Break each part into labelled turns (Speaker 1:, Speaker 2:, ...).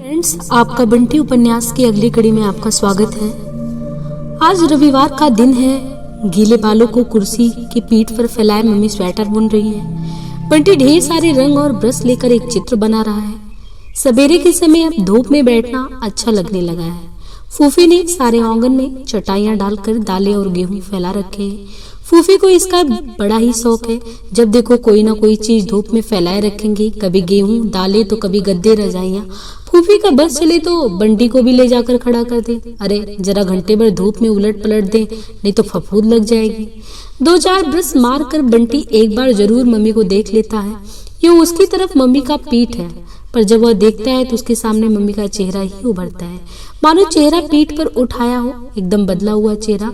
Speaker 1: Friends, आपका बंटी उपन्यास की अगली कड़ी में आपका स्वागत है। आज रविवार का दिन है। गीले बालों को कुर्सी की पीठ पर फैलाए मम्मी स्वेटर बुन रही है। बंटी ढेर सारे रंग और ब्रश लेकर एक चित्र बना रहा है। सवेरे के समय अब धूप में बैठना अच्छा लगने लगा है। फूफी ने सारे आंगन में चटाइयां डालकर दालें और गेहूं फैला रखे हैं। फूफी को इसका बड़ा ही शौक है। जब देखो कोई ना कोई चीज धूप में फैलाए रखेंगी, कभी गेहूं दालें तो कभी गद्दे रजाइयां। फूफी का बस चले तो बंटी को भी ले जाकर खड़ा कर दे। अरे जरा घंटे भर धूप में उलट पलट दे, नहीं तो फफूंद लग जाएगी। दो चार ब्रश मार कर बंटी एक बार जरूर मम्मी को देख लेता है। यूं उसकी तरफ मम्मी का पीठ है, पर जब वह देखता है तो उसके सामने मम्मी का चेहरा ही उभरता है, मानो चेहरा पीठ पर उठाया हो, एकदम बदला हुआ चेहरा।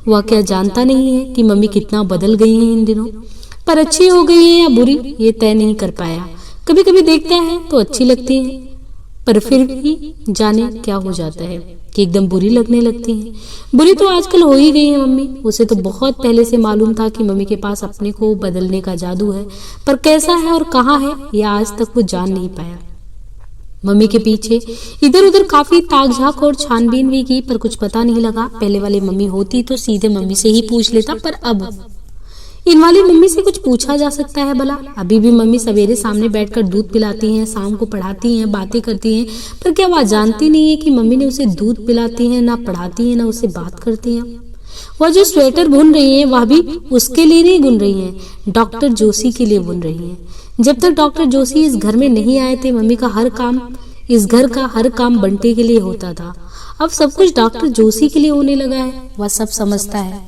Speaker 1: वह क्या जानता नहीं है कि मम्मी कितना बदल गई हैं इन दिनों, पर अच्छी हो गई है या बुरी ये तय नहीं कर पाया। कभी कभी देखता है तो अच्छी लगती है, पर फिर भी जाने क्या हो जाता है कि एकदम बुरी लगने लगती है। बुरी तो आजकल हो ही गई है मम्मी। उसे तो बहुत पहले से मालूम था कि मम्मी के पास अपने को बदलने का जादू है, पर कैसा है और कहाँ है यह आज तक वो जान नहीं पाया। मम्मी के पीछे इधर उधर काफी ताक-झाक और छानबीन भी की, पर कुछ पता नहीं लगा। पहले वाली मम्मी होती तो सीधे मम्मी से ही पूछ लेता, पर अब इन वाली मम्मी से कुछ पूछा जा सकता है भला? अभी भी मम्मी सवेरे सामने बैठकर दूध पिलाती हैं, शाम को पढ़ाती हैं, बातें करती हैं, पर क्या वह जानती नहीं है कि मम्मी ने उसे दूध पिलाती हैं, ना पढ़ाती हैं, ना उससे बात करती हैं। वह जो स्वेटर बुन रही है वह भी उसके लिए नहीं बुन रही है, डॉक्टर जोशी के लिए बुन रही है। जब तक डॉक्टर जोशी इस घर में नहीं आए थे, मम्मी का हर काम, इस घर का हर काम बंटी के लिए होता था। अब सब कुछ डॉक्टर जोशी के लिए होने लगा है। वह सब समझता है,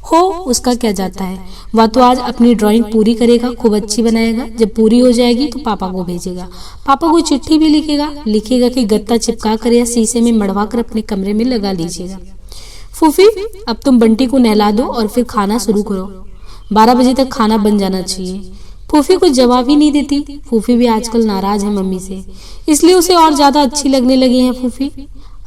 Speaker 1: हो उसका क्या जाता है। वह तो आज अपनी ड्राइंग पूरी करेगा, खूब अच्छी बनाएगा। जब पूरी हो जाएगी तो पापा को भेजेगा। पापा को चिट्ठी भी लिखेगा कि गत्ता चिपका कर या शीशे में मढ़वा कर अपने कमरे में लगा लीजिएगा। फूफी, अब तुम बंटी को नहला दो और फिर खाना शुरू करो। 12 बजे तक खाना बन जाना चाहिए। फूफी कुछ जवाब ही नहीं देती। फूफी भी आजकल नाराज है मम्मी से, इसलिए उसे और ज्यादा अच्छी लगने लगी है फूफी।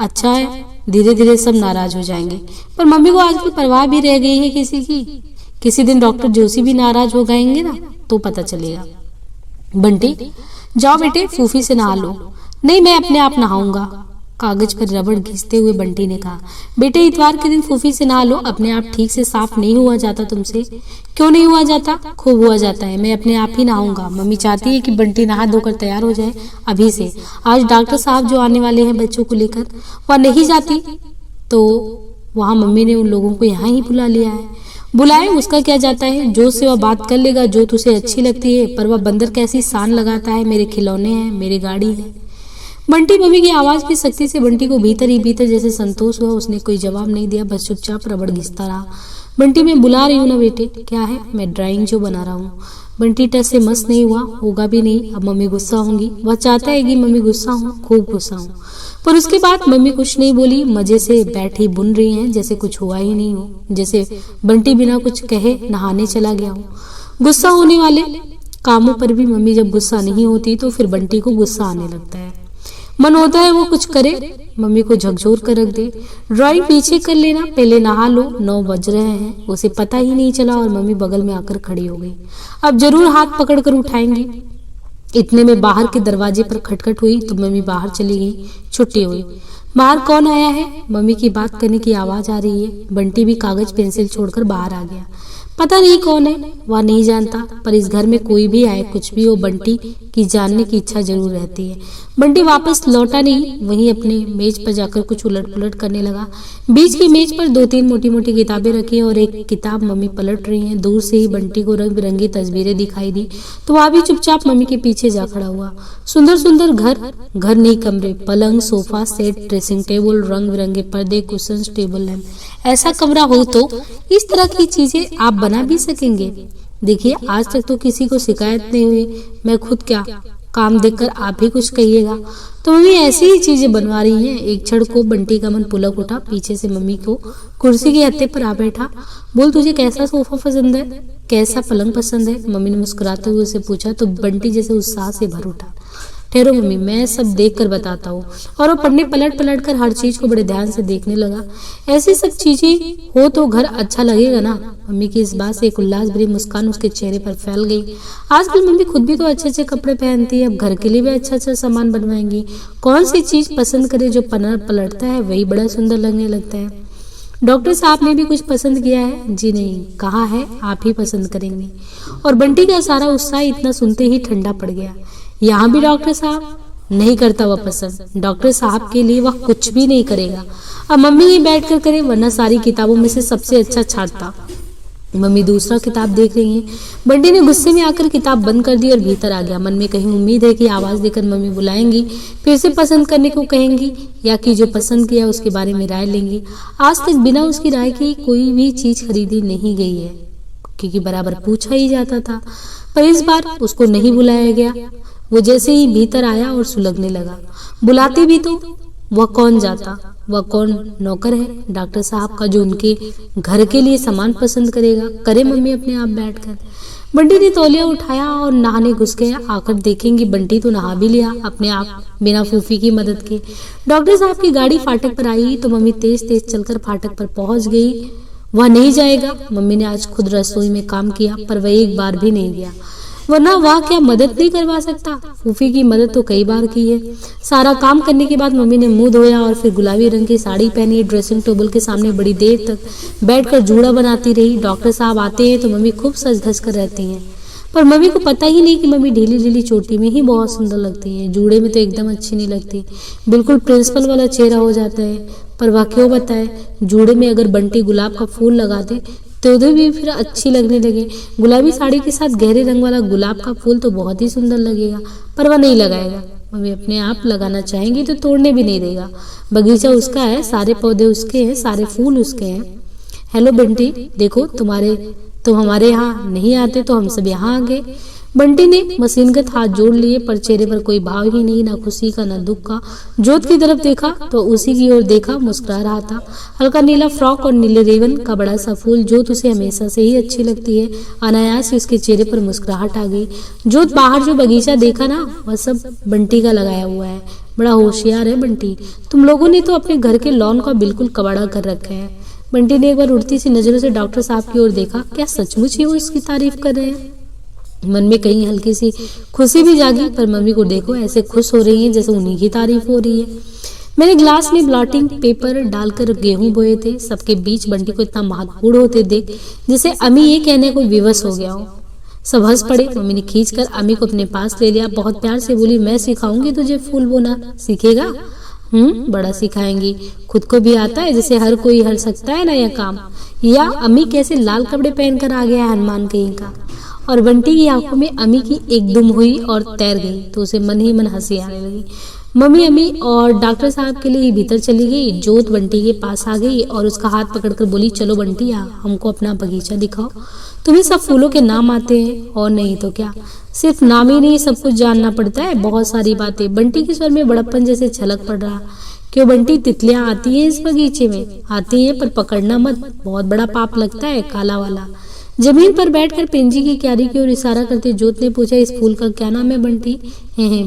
Speaker 1: अच्छा है, धीरे धीरे सब नाराज हो जाएंगे, पर मम्मी को आजकल परवाह भी रह गई है किसी की। किसी दिन डॉक्टर जोशी भी नाराज हो गएंगे ना, तो पता चलेगा। बंटी, जाओ बेटे फूफी से नहा लो। नहीं, मैं अपने आप नहाऊंगा, कागज पर रबड़ घिसते हुए बंटी ने कहा। बेटे, इतवार के दिन फूफी से नहा लो, अपने आप ठीक से साफ नहीं हुआ जाता तुमसे। क्यों नहीं हुआ जाता? खूब हुआ जाता है, मैं अपने आप ही नहाऊंगा। मम्मी चाहती है कि बंटी नहा धोकर तैयार हो जाए अभी से। आज डॉक्टर साहब जो आने वाले हैं बच्चों को लेकर, वह नहीं जाती तो वहाँ मम्मी ने उन लोगों को यहाँ ही बुला लिया है। बुलाए, उसका क्या जाता है। जो से वह बात कर लेगा जो तुझे अच्छी लगती है, पर वह बंदर कैसी शान लगाता है, मेरे खिलौने हैं, मेरी गाड़ी है। बंटी मम्मी की आवाज की शक्ति से बंटी को भीतर ही भीतर जैसे संतोष हुआ। उसने कोई जवाब नहीं दिया, बस चुपचाप रबड़ घिसता रहा। बंटी, मैं बुला रही हूँ ना बेटे। क्या है? मैं ड्राइंग जो बना रहा हूँ। बंटी टस से मस नहीं हुआ, होगा भी नहीं। अब मम्मी गुस्सा होंगी। वह चाहता है कि मम्मी गुस्सा हो, खूब गुस्सा हो, पर उसके बाद मम्मी कुछ नहीं बोली। मजे से बैठी बुन रही हैं, जैसे कुछ हुआ ही नहीं हो, जैसे बंटी बिना कुछ कहे नहाने चला गया हो। गुस्सा होने वाले कामों पर भी मम्मी जब गुस्सा नहीं होती तो फिर बंटी को गुस्सा आने लगता है। मन होता है वो कुछ करे, मम्मी को झकझोर कर रख दे। ड्राइंग पीछे कर लेना, पहले नहा लो। 9 बज रहे हैं, उसे पता ही नहीं चला और मम्मी बगल में आकर खड़ी हो गई। अब जरूर हाथ पकड़कर उठाएंगे। इतने में बाहर के दरवाजे पर खटखट हुई तो मम्मी बाहर चली गई। छुट्टी हुई। बाहर कौन आया है? मम्मी की बात करने की आवाज आ रही है। बंटी भी कागज पेंसिल छोड़कर बाहर आ गया। पता नहीं कौन है, वह नहीं जानता, पर इस घर में कोई भी आए, कुछ भी हो, बंटी की जानने की इच्छा जरूर रहती है। बंटी वापस लौटा नहीं, वहीं अपने मेज पर जाकर कुछ उलट पुलट करने लगा। बीच की मेज पर 2-3 मोटी मोटी किताबें रखी और एक किताब मम्मी पलट रही हैं। दूर से ही बंटी को रंग बिरंगी तस्वीरें दिखाई दी तो वह भी चुपचाप मम्मी के पीछे जा खड़ा हुआ। सुंदर सुंदर घर नहीं कमरे, पलंग, सोफा सेट, ड्रेसिंग टेबल, रंग बिरंगे पर्दे, कुशन, टेबल लैंप। ऐसा कमरा हो तो इस तरह की चीजें आप बना भी सकेंगे। देखिए, आज तक तो किसी को शिकायत नहीं हुई। मैं खुद क्या काम देखकर आप ही कुछ कहिएगा। तो मम्मी ऐसी ही चीजें बनवा रही हैं। एक क्षण को बंटी का मन पुलक उठा। पीछे से मम्मी को कुर्सी के हत्थे पर आ बैठा। बोल, तुझे कैसा सोफा पसंद है, कैसा पलंग पसंद है? मम्मी ने मुस्कुराते हुए उसे पूछा तो बंटी जैसे उत्साह से भर उठा। ठहरो मम्मी, मैं सब देख कर बताता हूँ। और वो पन्ने पलट पलट कर हर चीज को बड़े ध्यान से देखने लगा। ऐसी सब चीजें हो तो घर अच्छा लगेगा ना। मम्मी की इस बात से एक उल्लास भरी मुस्कान उसके चेहरे पर फैल गई। आजकल मम्मी खुद भी तो अच्छे अच्छे कपड़े पहनती है, अब घर के लिए भी अच्छा अच्छा सामान बनवाएंगी। कौन सी चीज पसंद करे, जो पन्ना पलटता है वही बड़ा सुंदर लगने लगता है। डॉक्टर साहब ने भी कुछ पसंद किया है? जी नहीं, कहा है आप ही पसंद करेंगे। और बंटी का सारा उत्साह इतना सुनते ही ठंडा पड़ गया। यहाँ भी डॉक्टर साहब? नहीं करता वह पसंद। डॉक्टर साहब के लिए वह कुछ भी नहीं करेगा। अब मम्मी ही बैठ कर करे, वरना सारी किताबों में से सबसे अच्छा छांटता। मम्मी दूसरा किताब देख रही हैं। बंटी ने गुस्से में आकर किताब बंद कर दी और भीतर आ गया। मन में कहीं उम्मीद है कि आवाज देकर मम्मी बुलाएंगी, फिर से पसंद करने को कहेंगी, या कि जो पसंद किया उसके बारे में राय लेंगी। आज तक बिना उसकी राय के कोई भी चीज खरीदी नहीं गई है, क्योंकि बराबर पूछा ही जाता था। पर इस बार उसको नहीं बुलाया गया। वो जैसे ही भीतर आया और सुलगने लगा। बुलाते भी तो वह कौन जाता, वह कौन नौकर है डॉक्टर साहब का जो उनके घर के लिए सामान पसंद करेगा? करे मम्मी अपने आप बैठकर। बंटी ने तौलिया उठाया और नहाने घुस गया। आकर देखेंगे बंटी तो नहा भी लिया अपने आप, बिना फूफी की मदद के। डॉक्टर साहब की गाड़ी फाटक पर आई तो मम्मी तेज तेज चलकर फाटक पर पहुंच गई। वह नहीं जाएगा। मम्मी ने आज खुद रसोई में काम किया, पर वह एक बार भी नहीं गया। वरना वह क्या मदद नहीं करवा सकता? फूफी की मदद तो कई बार की है। सारा काम करने के बाद मम्मी ने मुंह धोया और फिर गुलाबी रंग की साड़ी पहनी ड्रेसिंग टेबल के सामने बड़ी देर तक बैठकर जूड़ा बनाती रही। डॉक्टर साहब आते हैं तो मम्मी खूब सज धज कर रहती हैं, पर मम्मी को पता ही नहीं कि मम्मी ढीली ढीली चोटी में ही बहुत सुंदर लगती है, जूड़े में तो एकदम अच्छी नहीं लगती। बिल्कुल प्रिंसिपल वाला चेहरा हो जाता है। पर वह क्यों बताए, जूड़े में अगर बंटी गुलाब का फूल लगा दे तो उधर भी फिर अच्छी लगने लगे। गुलाबी साड़ी के साथ गहरे रंग वाला गुलाब का फूल तो बहुत ही सुंदर लगेगा, पर वह नहीं लगाएगा। मम्मी अपने आप लगाना चाहेंगी तो तोड़ने भी नहीं देगा। बगीचा उसका है, सारे पौधे उसके हैं, सारे फूल उसके हैं। हेलो बंटी, देखो तुम हमारे यहाँ नहीं आते तो हम सब यहाँ आ गए। बंटी ने मशीनगत हाथ जोड़ लिए, पर चेहरे पर कोई भाव ही नहीं, ना खुशी का ना दुख का। जोत की तरफ देखा तो उसी की ओर देखा, मुस्कुरा रहा था। हल्का नीला फ्रॉक और नीले रिबन का बड़ा सा फूल। जोत उसे हमेशा से ही अच्छी लगती है। अनायास ही उसके चेहरे पर मुस्कुराहट आ गई। जोत बाहर जो बगीचा देखा ना, वह सब बंटी का लगाया हुआ है। बड़ा होशियार है बंटी। तुम लोगों ने तो अपने घर के लॉन का बिल्कुल कबाड़ा कर रखा है। बंटी ने एक बार उड़ती सी नजरों से डॉक्टर साहब की ओर देखा। क्या सचमुच ही वो इसकी तारीफ कर रहे हैं? मन में कहीं हल्की सी खुशी भी जागी, पर मम्मी को देखो ऐसे खुश हो रही हैं जैसे उन्हीं की तारीफ हो रही है। मैंने ग्लास में ब्लॉटिंग पेपर डालकर गेहूं बोए थे। सबके बीच बंटी को इतना महत्वपूर्ण होते देख जैसे अम्मी ये कहने को विवश हो गया हो। सब हंस पड़े। मम्मी ने खींचकर अम्मी को अपने पास ले लिया। बहुत प्यार से बोली, मैं सिखाऊंगी तुझे फूल बोना। सीखेगा? बड़ा सिखाएंगी। खुद को भी आता है जैसे हर कोई हर सकता है ना यह काम। या अम्मी कैसे लाल कपड़े पहनकर आ गया हनुमान कहीं का। और बंटी की आंखों में अम्मी की एक दुम हुई और तैर गई, तो उसे मन ही मन हंसी आने लगी। मम्मी अम्मी और डॉक्टर साहब के लिए भीतर चली गई। जोत बंटी के पास आ गई और उसका हाथ पकड़कर बोली, चलो बंटी आ, हमको अपना बगीचा दिखाओ। तुम्हें सब फूलों के नाम आते हैं? और नहीं तो क्या, सिर्फ नाम ही नहीं सब कुछ जानना पड़ता है, बहुत सारी बातें। बंटी के स्वर में बड़प्पन जैसे छलक पड़ रहा। क्यों बंटी, तितलियां आती हैं इस बगीचे में? आती हैं, पर पकड़ना मत, बहुत बड़ा पाप लगता है, काला वाला। जमीन पर बैठकर पेंजी की क्यारी की ओर इशारा करते जोत ने पूछा, इस फूल का क्या नाम है बंटी?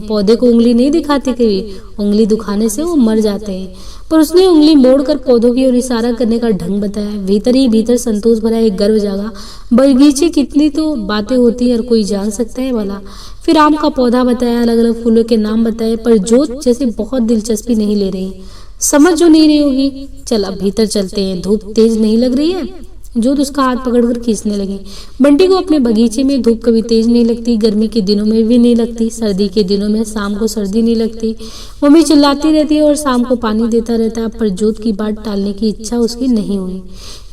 Speaker 1: पौधे को उंगली नहीं दिखाते कभी, उंगली दुखाने से वो मर जाते हैं। पर उसने उंगली मोड़कर पौधों की ओर इशारा करने का ढंग बताया। भीतर ही भीतर संतोष भरा एक गर्व जागा। बगीचे कितनी तो बातें होती है और कोई जान सकता है वाला। फिर आम का पौधा बताया, अलग अलग फूलों के नाम बताए, पर जोत जैसे बहुत दिलचस्पी नहीं ले रही, समझ जो नहीं रही होगी। चल अब भीतर चलते हैं, धूप तेज नहीं लग रही है? जोत उसका हाथ पकड़कर खींचने लगी। बंटी को अपने बगीचे में धूप कभी तेज नहीं लगती, गर्मी के दिनों में भी नहीं लगती, सर्दी के दिनों में शाम को सर्दी नहीं लगती। मम्मी चिल्लाती रहती है और शाम को पानी देता रहता है, पर जोत की बात टालने की इच्छा उसकी नहीं हुई।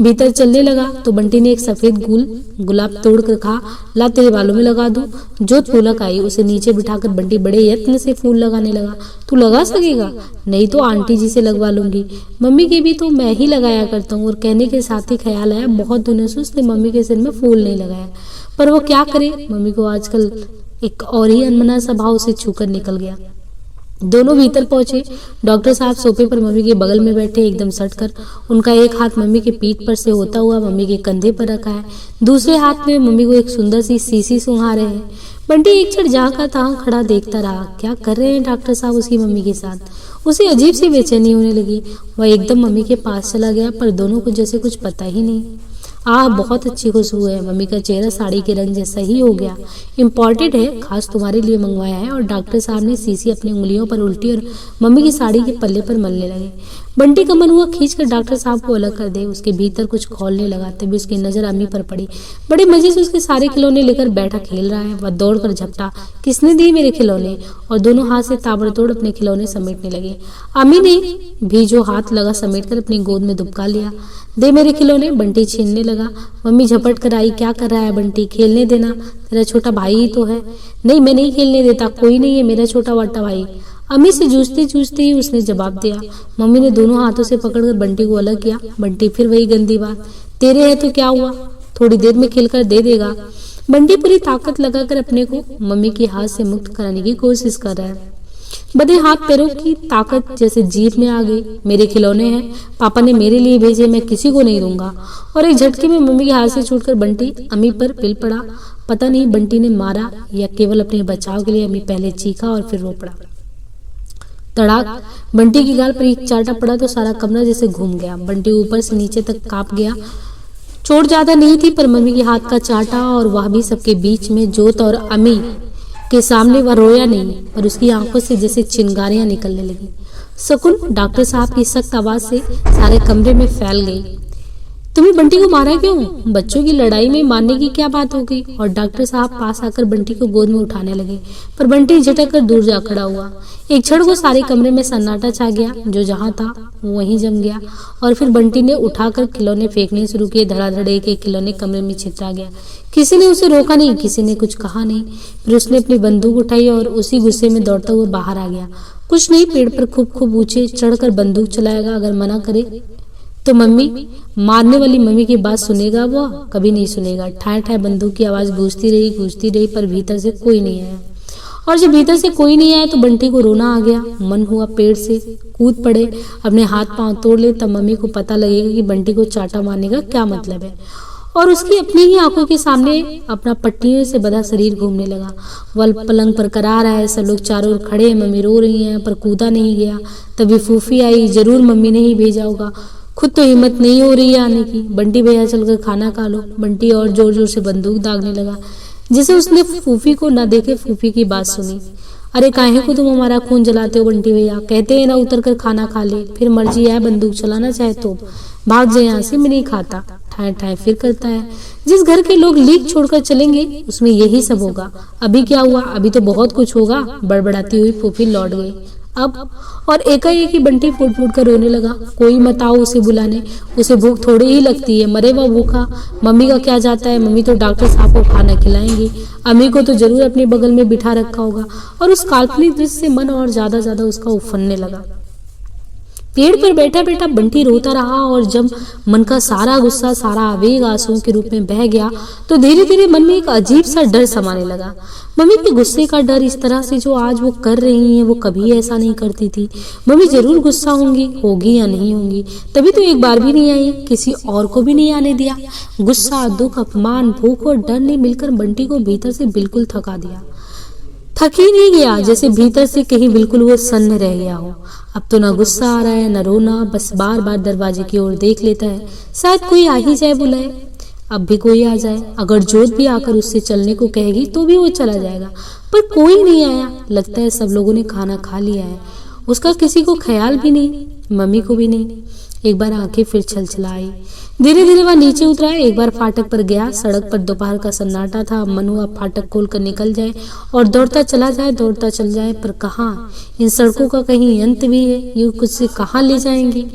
Speaker 1: भीतर चलने लगा तो बंटी ने एक सफेद गुलाब तोड़कर कहा, ला तेरे बालों में लगा दूं। जोत पुलक आई। उसे नीचे बिठाकर बंटी बड़े यत्न से फूल लगाने लगा। तू लगा सकेगा? नहीं तो आंटी जी से लगवा लूंगी। मम्मी के भी तो मैं ही लगाया करता हूँ। और कहने के साथ ही ख्याल आया, बहुत दिनों से उसने मम्मी के सिर में फूल नहीं लगाया, पर वो क्या करे। मम्मी को आजकल एक और ही अनमना सा भाव से छूकर निकल गया। दोनों भीतर पहुंचे। डॉक्टर साहब सोफे पर मम्मी के बगल में बैठे, एकदम सटकर। उनका एक हाथ मम्मी के पीठ पर से होता हुआ मम्मी के कंधे पर रखा है, दूसरे हाथ में मम्मी को एक सुंदर सी शीशी सुंघा रहे हैं। बंटी एक क्षण जहाँ का तहाँ खड़ा देखता रहा। क्या कर रहे हैं डॉक्टर साहब उसकी मम्मी के साथ। उसे अजीब सी बेचैनी होने लगी। वह एकदम मम्मी के पास चला गया, पर दोनों को जैसे कुछ पता ही नहीं। बहुत अच्छी खुशबू है। मम्मी का चेहरा साड़ी के रंग जैसा ही हो गया। इम्पोर्टेड है, खास तुम्हारे लिए मंगवाया है। और डॉक्टर साहब ने शीशी अपनी उंगलियों पर उल्टी और मम्मी की साड़ी के पल्ले पर मलने लगे। बंटी का मन हुआ खींचकर डॉक्टर साहब को अलग कर दे। उसके भीतर कुछ खोलने लगा, तभी उसकी नजर अम्मी पर पड़ी। बड़े मजे से उसके सारे खिलौने लेकर बैठा खेल रहा है। वह दौड़कर झपटा, किसने दिए मेरे खिलौने? और दोनों हाथ से ताबड़तोड़ अपने खिलौने समेटने लगे। अम्मी ने भी जो हाथ लगा समेटकर अपनी गोद में दुबका लिया। दे मेरे खिलौने, बंटी छीनने लगा। मम्मी झपट कर आई, क्या कर रहा है बंटी? खेलने देना, तेरा छोटा भाई ही तो है। नहीं, मैं नहीं खेलने देता, कोई नहीं है मेरा छोटा वाटा भाई। अम्मी से जूझते जूझते ही उसने जवाब दिया। मम्मी ने दोनों हाथों से पकड़कर बंटी को अलग किया। बंटी फिर वही गंदी बात, तेरे है तो क्या हुआ, थोड़ी देर में खिलकर दे देगा। बंटी पूरी ताकत लगाकर अपने को मम्मी के हाथ से मुक्त कराने की कोशिश कर रहा है। बदे हाथ पैरों की ताकत जैसे जीभ में आ गई। मेरे खिलौने हैं, पापा ने मेरे लिए भेजे, मैं किसी को नहीं दूंगा। और एक झटके में मम्मी के हाथ से छूटकर बंटी अम्मी पर पिल पड़ा। पता नहीं बंटी ने मारा या केवल अपने बचाव के लिए। अम्मी पहले चीखा और फिर रो पड़ा। तड़ाक, बंटी की गाल पर एक चाटा पड़ा तो सारा कमरा जैसे घूम गया। बंटी ऊपर से नीचे तक कांप गया। चोट ज्यादा नहीं थी, पर मम्मी के हाथ का चाटा, और वह भी सबके बीच में। जोत और अम्मी के सामने वह रोया नहीं, पर उसकी आंखों से जैसे चिंगारियां निकलने लगी। शकुन, डॉक्टर साहब की सख्त आवाज से सारे कमरे में फैल गई। तुम्हें बंटी को मारा क्यों? बच्चों की लड़ाई में मारने की क्या बात हो गई? और डॉक्टर साहब पास आकर बंटी को गोद में उठाने लगे, पर बंटी झटक कर दूर जा खड़ा हुआ। एक क्षण को सारे कमरे में सन्नाटा छा गया। जो जहां था वहीं जम गया। और फिर बंटी ने उठाकर खिलौने फेंकने शुरू किए। धड़ाधड़ एक एक खिलौने कमरे में छितरा गया। किसी ने उसे रोका नहीं, किसी ने कुछ कहा नहीं। फिर उसने अपनी बंदूक उठाई और उसी गुस्से में दौड़ता हुआ बाहर आ गया। कुछ नहीं, पेड़ पर खूब खूब ऊंचे चढ़कर बंदूक चलाएगा। अगर मना करे तो मम्मी, मारने वाली मम्मी की बात सुनेगा? वो कभी नहीं सुनेगा। ठाए ठाए बंदूक की आवाज गूंजती रही, पर भीतर से कोई नहीं आया। और जब भीतर से कोई नहीं आया तो बंटी को रोना आ गया। मन हुआ पेड़ से कूद पड़े, अपने हाथ पांव तोड़ ले, तब मम्मी को पता लगेगा कि बंटी को चाटा मारने का क्या मतलब है। और उसकी अपनी ही आंखों के सामने अपना पट्टियों से बंधा शरीर घूमने लगा। वल पलंग पर करा रहा है, सब लोग चारों ओर खड़े हैं, मम्मी रो रही हैं, पर कूदा नहीं गया। तभी फूफी आई, जरूर मम्मी ने ही भेजा होगा, खुद तो हिम्मत नहीं हो रही है आने की। बंटी भैया चलकर खाना खा लो। बंटी और जोर जोर से बंदूक दागने लगा, जिसे उसने फूफी को न देखे फूफी की बात सुनी। अरे काहे को तुम हमारा खून जलाते हो बंटी भैया? कहते हैं ना उतर कर खाना खा ले, फिर मर्जी है बंदूक चलाना चाहे तो भाग जाए यहाँ से, मैं नहीं खाता। ठाए ठाए फिर करता है। जिस घर के लोग लीक छोड़कर चलेंगे उसमें यही सब होगा। अभी क्या हुआ? अभी तो बहुत कुछ होगा। बड़बड़ाती हुई फूफी लौट गई। अब और एकाएक ही बंटी फूट फूट कर रोने लगा। कोई मत आओ उसे बुलाने, उसे भूख थोड़ी ही लगती है, मरे वह भूखा। मम्मी का क्या जाता है, मम्मी तो डॉक्टर साहब को खाना खिलाएंगी। अम्मी को तो जरूर अपने बगल में बिठा रखा होगा। और उस काल्पनिक दृश्य से मन और ज्यादा उसका उफनने लगा। पेड़ पर बैठा बैठा बंटी रोता रहा, और जब मन का सारा गुस्सा, सारा आवेग आंसुओं के रूप में बह गया तो धीरे धीरे मन में एक अजीब सा डर समाने लगा। मम्मी के गुस्से का डर, इस तरह से जो आज वो कर रही हैं, वो कभी ऐसा नहीं करती थी। मम्मी जरूर गुस्सा होगी या नहीं होंगी, तभी तो एक बार भी नहीं आई, किसी और को भी नहीं आने दिया। गुस्सा, दुख, अपमान, भूख और डर ने मिलकर बंटी को भीतर से बिल्कुल थका दिया। थक ही नहीं गया, जैसे भीतर से कहीं बिल्कुल वो सन्न रह गया हो। अब तो ना गुस्सा आ रहा है, ना रोना, बस बार बार दरवाजे की ओर देख लेता है, शायद कोई आ ही जाए बुलाए। अब भी कोई आ जाए, अगर जोत भी आकर उससे चलने को कहेगी तो भी वो चला जाएगा, पर कोई नहीं आया। लगता है सब लोगों ने खाना खा लिया है। उसका किसी को ख्याल भी नहीं, मम्मी को भी नहीं। एक बार आंखें फिर छलछलाई। धीरे धीरे वह नीचे उतरा, एक बार फाटक पर गया। सड़क पर दोपहर का सन्नाटा था। मन हुआ फाटक खोल कर निकल जाए और दौड़ता चला जाए, दौड़ता चल जाए, पर कहाँ? इन सड़कों का कहीं अंत भी है? ये कुछ से कहाँ ले जाएंगी?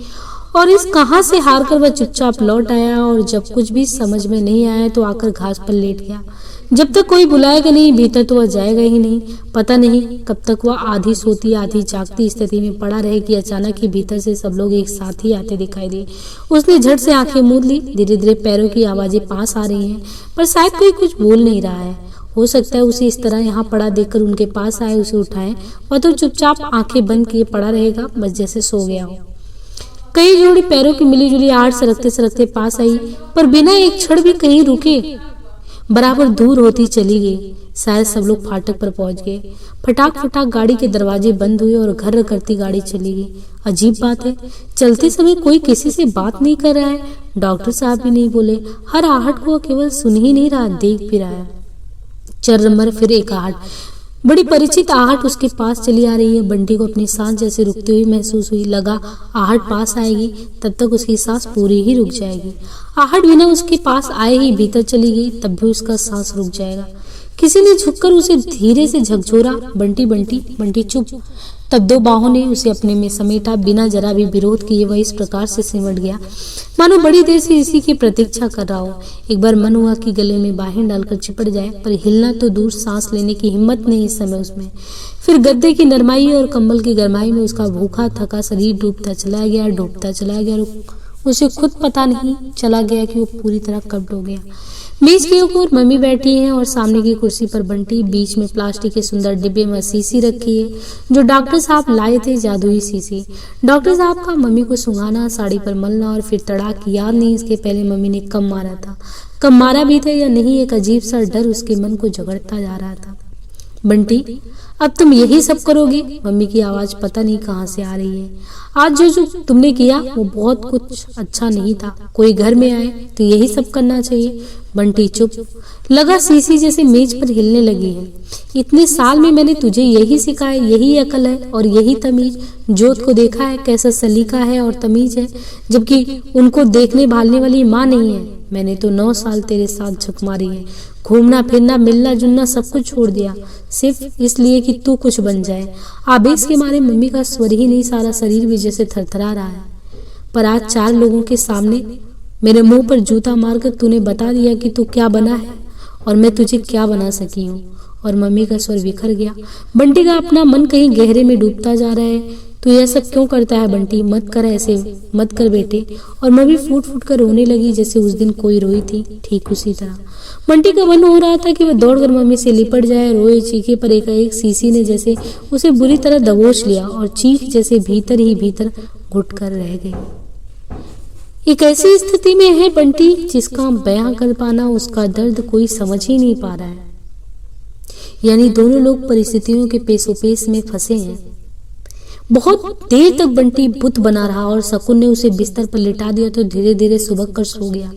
Speaker 1: और इस कहाँ से हार कर वह चुपचाप लौट आया, और जब कुछ भी समझ में नहीं आया तो आकर घास पर लेट गया। जब तक कोई बुलाएगा नहीं भीतर तो वह जाएगा ही नहीं। पता नहीं कब तक वह आधी सोती आधी जागती स्थिति में पड़ा रहे कि अचानक ही भीतर से सब लोग एक साथ ही आते दिखाई दिए। उसने झट से आंखें मूंद ली। धीरे धीरे पैरों की आवाजें पास आ रही हैं, पर शायद कोई कुछ बोल नहीं रहा है। हो सकता है उसे इस तरह यहाँ पड़ा देखकर उनके पास आए, उसे उठाएं। वह तो चुपचाप आंखें बंद किए पड़ा रहेगा, बस जैसे सो गया हो। कई जोड़ी पैरों की मिली जुली आहट सरकते सरकते पास आई, पर बिना एक क्षण भी कहीं रुके। बराबर दूर होती चली गई। शायद सब लोग फाटक पर पहुंच गए। फटाक फटाक गाड़ी के दरवाजे बंद हुए और घर करती गाड़ी चली गई। अजीब बात है, चलते समय कोई किसी से बात नहीं कर रहा है। डॉक्टर साहब भी नहीं बोले। हर आहट को केवल सुन ही नहीं रहा, देख भी रहा है। चरमर फिर एक आहट, बड़ी परिचित आहट उसके पास चली आ रही है। बंटी को अपनी सांस जैसे रुकती हुई महसूस हुई। लगा आहट पास आएगी तब तक उसकी सांस पूरी ही रुक जाएगी। आहट बिना उसके पास आए ही भीतर चली गई, तब भी उसका सांस रुक जाएगा। किसी ने झुककर उसे धीरे से झकझोरा, बंटी बंटी बंटी चुप। तब दो बाहों ने उसे अपने में समेटा। बिना जरा भी विरोध किए वह इस प्रकार से सिमट गया मानो बड़ी देर से इसी की प्रतीक्षा कर रहा हो। एक बार मन हुआ कि गले में बाहें डालकर चिपट जाए, पर हिलना तो दूर, सांस लेने की हिम्मत नहीं इस समय उसमें। फिर गद्दे की नरमाई और कंबल की गरमाई में उसका भूखा थका शरीर डूबता चला गया, डूबता चला गया। उसे खुद पता नहीं चला गया कि वो पूरी तरह कब डूब गया। मेज के ऊपर मम्मी बैठी हैं और सामने की कुर्सी पर बंटी। बीच में प्लास्टिक के सुंदर डिब्बे में शीशी रखी है जो डॉक्टर साहब लाए थे, जादुई शीशी। डॉक्टर साहब का मम्मी को सुंघाना, साड़ी पर मलना और फिर तड़ाक याद नहीं इसके पहले मम्मी ने कब मारा था, कब मारा भी था या नहीं। एक अजीब सा डर उसके मन को झगड़ता जा रहा था। बंटी, अब तुम यही सब करोगे? मम्मी की आवाज पता नहीं कहाँ से आ रही है। आज जो तुमने किया वो बहुत कुछ अच्छा नहीं था। कोई घर में आए तो यही सब करना चाहिए। बंटी चुप। लगा शीशी जैसे मेज पर हिलने लगी है। इतने साल में मैंने तुझे यही सिखाया, यही अकल है और यही तमीज। जोत को देखा है कैसा सलीका है और तमीज है, जबकि उनको देखने भालने वाली माँ नहीं है। मैंने तो 9 साल तेरे साथ झक मारी है, घूमना फिरना मिलना जुलना सब कुछ छोड़ दिया, सिर्फ इसलिए कि तू कुछ बन जाए। आवेश के मारे मम्मी का स्वर ही नहीं, सारा शरीर भी जैसे थरथरा रहा है। पर आज 4 लोगों के सामने मेरे मुंह पर जूता मारकर तूने बता दिया कि तू क्या बना है और मैं तुझे क्या बना सकी हूँ। और मम्मी का स्वर बिखर गया। बंटी का अपना मन कहीं गहरे में डूबता जा रहा है। तू यह सब क्यों करता है बंटी? मत कर ऐसे, मत कर बेटे। और मम्मी फूट फूट कर रोने लगी जैसे उस दिन कोई रोई थी, ठीक उसी तरह। बंटी का मन हो रहा था कि वह दौड़कर मम्मी से लिपट जाए, रोए चीखे, पर एक शीशी ने जैसे उसे बुरी तरह दबोच लिया और चीख जैसे भीतर ही भीतर घुट कर रह गई। एक ऐसी स्थिति में है बंटी जिसका बयां कर पाना, उसका दर्द कोई समझ ही नहीं पा रहा है। यानी दोनों लोग परिस्थितियों के पेशोपेश में फंसे हैं। बहुत देर तक बंटी बुत बना रहा और शकुन ने उसे बिस्तर पर लिटा दिया तो धीरे धीरे सुबह कर सो गया।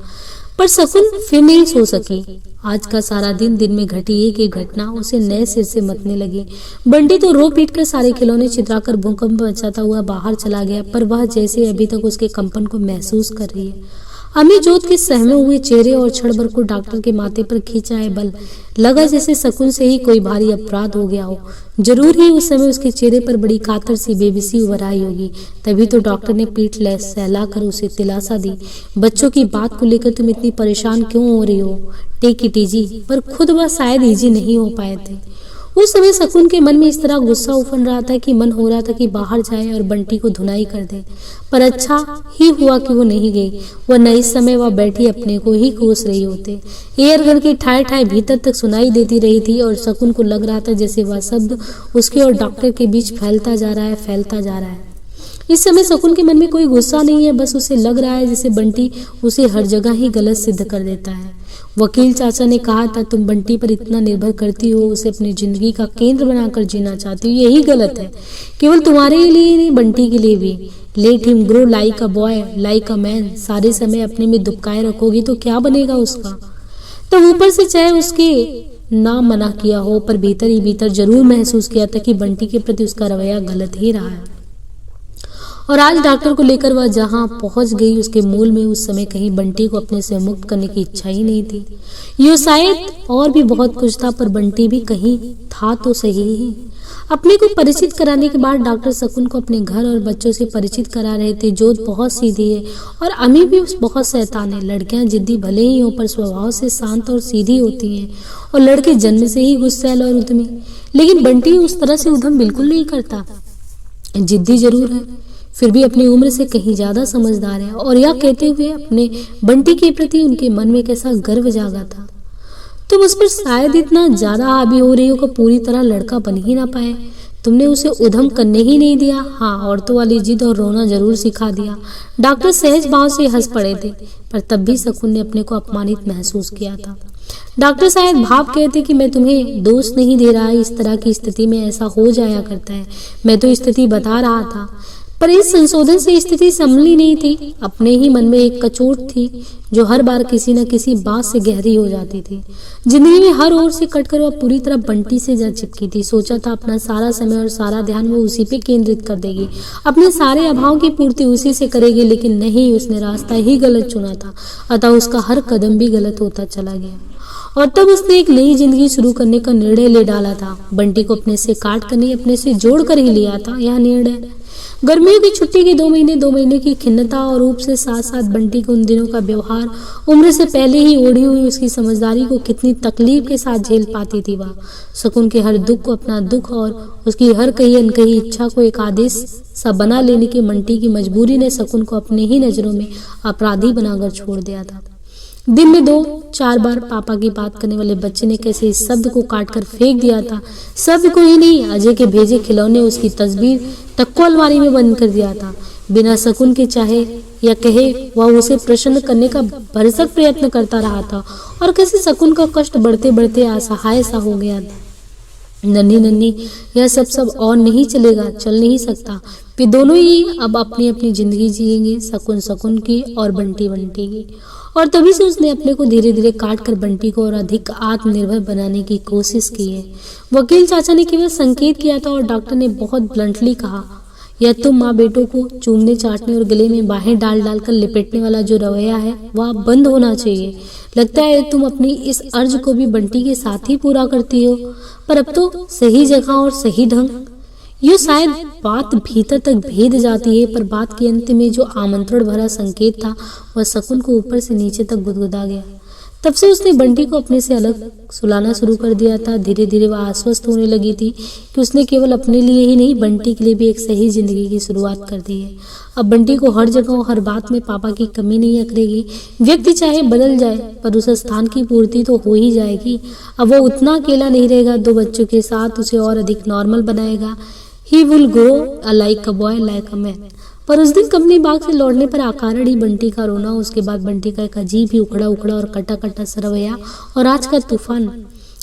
Speaker 1: पर शकुन फिर नहीं सो सकी। आज का सारा दिन में घटी एक एक घटना उसे नए सिर से मतने लगी। बंटी तो रो पीट कर सारे खिलौने चित्राकर भूकंप मचाता हुआ बाहर चला गया, पर वह जैसे अभी तक उसके कंपन को महसूस कर रही है। अम्मी जोत के सहमे हुए चेहरे और क्षण भर को डॉक्टर के माथे पर खींचा है बल। लगा जैसे शकुन से ही कोई भारी अपराध हो गया हो। जरूर ही उस समय उसके चेहरे पर बड़ी कातर सी बेबसी उभर आई होगी। तभी तो डॉक्टर ने पीठ सहलाकर उसे दिलासा दी। बच्चों की बात को लेकर तुम इतनी परेशान क्यों हो रही हो? Take it easy. पर खुद वह शायद इजी नहीं हो पाए थे। उस समय शकुन के मन में इस तरह गुस्सा उफन रहा था कि मन हो रहा था कि बाहर जाए और बंटी को धुनाई कर दे। पर अच्छा ही हुआ कि वो नहीं गई, वरना इस समय वह बैठी अपने को ही कोस रही होते। एयरगन की ठाए ठाए भीतर तक सुनाई देती रही थी और शकुन को लग रहा था जैसे वह शब्द उसके और डॉक्टर के बीच फैलता जा रहा है, फैलता जा रहा है। इस समय शकुन के मन में कोई गुस्सा नहीं है, बस उसे लग रहा है जैसे बंटी उसे हर जगह ही गलत सिद्ध कर देता है। वकील चाचा ने कहा था तुम बंटी पर इतना निर्भर करती हो, उसे अपनी जिंदगी का केंद्र बनाकर जीना चाहती हो। यही गलत है, केवल तुम्हारे लिए नहीं बंटी के लिए भी। Let him grow like a boy, like a man. सारे समय अपने में दुबकाए रखोगी तो क्या बनेगा उसका? तो ऊपर से चाहे उसके ना मना किया हो, पर भीतर ही भीतर जरूर महसूस किया था कि बंटी के प्रति उसका रवैया गलत ही रहा है। और आज डॉक्टर को लेकर वह जहां पहुंच गई उसके मूल में उस समय कहीं बंटी को अपने से मुक्त करने की इच्छा ही नहीं थी। ये शायद और भी बहुत कुछ था, पर बंटी भी कहीं था तो सही ही। अपने को परिचित कराने के बाद डॉक्टर शकुन को अपने घर और बच्चों से परिचित करा रहे थे। जोत बहुत सीधी है और अम्मी भी बहुत शैतान है। लड़कियां जिद्दी भले ही हो पर स्वभाव से शांत और सीधी होती हैं और लड़के जन्म से ही गुस्सैल और उद्यमी। लेकिन बंटी उस तरह से उद्यम बिल्कुल नहीं करता। जिद्दी जरूर है, फिर भी अपनी उम्र से कहीं ज्यादा समझदार है। और यह कहते हुए अपने बंटी के प्रति उनके मन में कैसा गर्व जागा था। तुम उस पर शायद इतना ज्यादा हावी हो रही हो कि पूरी तरह लड़का बन ही ना पाए। तुमने उसे उधम करने ही नहीं दिया। हाँ, औरतों वाली जिद और रोना जरूर सिखा दिया। डॉक्टर सहज भाव से हंस पड़े थे, पर तब भी शकुन ने अपने को अपमानित महसूस किया था। डॉक्टर शायद भाव कहते कि मैं तुम्हें दोष नहीं दे रहा, इस तरह की स्थिति में ऐसा हो जाया करता है, मैं तो स्थिति बता रहा था। पर इस संशोधन से स्थिति संभली नहीं थी। अपने ही मन में एक कचोट थी जो हर बार किसी न किसी बात से गहरी हो जाती थी। जिंदगी में हर ओर से कटकर वह पूरी तरह बंटी से जा चिपकी थी। सोचा था अपना सारा समय और सारा ध्यान वो उसी पे केंद्रित कर देगी, अपने सारे अभाव की पूर्ति उसी से करेगी, लेकिन नहीं, उसने रास्ता ही गलत चुना था। अतः उसका हर कदम भी गलत होता चला गया। और तब उसने एक नई जिंदगी शुरू करने का निर्णय ले डाला था। बंटी को अपने से काट कर नहीं, अपने से जोड़ कर ही लिया था यह निर्णय। गर्मियों की छुट्टी के 2 महीने की खिन्नता और रूप से साथ साथ बंटी के उन दिनों का व्यवहार, उम्र से पहले ही ओढ़ी हुई उसकी समझदारी को कितनी तकलीफ के साथ झेल पाती थी वह। शकुन के हर दुख को अपना दुख और उसकी हर कही अनकही इच्छा को एक आदेश सा बना लेने की बंटी की मजबूरी ने शकुन को अपने ही नजरों में अपराधी बनाकर छोड़ दिया था। दिन में 2-4 बार पापा की बात करने वाले बच्चे ने कैसे इस शब्द को काटकर फेंक दिया था। शब्द को ही नहीं, अजय के भेजे खिलौने, उसकी तस्वीर तक को अलमारी में बंद कर दिया था। बिना शकुन के चाहे या कहे वह उसे प्रसन्न करने का भरसक प्रयत्न करता रहा था, और कैसे शकुन का कष्ट बढ़ते बढ़ते असहाय सा हो गया था। नन्ही यह सब और नहीं चलेगा, चल नहीं सकता। वे दोनों ही अब अपनी अपनी जिंदगी जिएंगे, शकुन की और बंटी की। और तभी से उसने अपने को धीरे धीरे काट कर बंटी को और अधिक आत्मनिर्भर बनाने की कोशिश की है। वकील चाचा ने केवल संकेत किया था और डॉक्टर ने बहुत ब्लंटली कहा, यह तुम माँ बेटों को चूमने चाटने और गले में बाहें डाल डाल कर लिपटने वाला जो रवैया है वह बंद होना चाहिए। लगता है तुम अपनी इस अर्ज को भी बंटी के साथ ही पूरा करती हो, पर अब तो सही जगह और सही ढंग। यो शायद बात भीतर तक भेद जाती है, पर बात के अंत में जो आमंत्रण भरा संकेत था वह शकुन को ऊपर से नीचे तक गुदगुदा गया। तब से उसने बंटी को अपने से अलग सुलाना शुरू कर दिया था। धीरे धीरे वह आश्वस्त होने लगी थी कि उसने केवल अपने लिए ही नहीं, बंटी के लिए भी एक सही जिंदगी की शुरुआत कर दी है। अब बंटी को हर जगह हर बात में पापा की कमी नहीं अकड़ेगी। व्यक्ति चाहे बदल जाए पर उस स्थान की पूर्ति तो हो ही जाएगी। अब वो उतना अकेला नहीं रहेगा, 2 बच्चों के साथ उसे और अधिक नॉर्मल बनाएगा। He will grow like a boy, like a man। पर उस दिन कंपनी बाग से लौटने पर आकारण ही बंटी का रोना, उसके बाद बंटी का एक अजीब ही उखड़ा और कटा सरवैया, और आज का तूफान।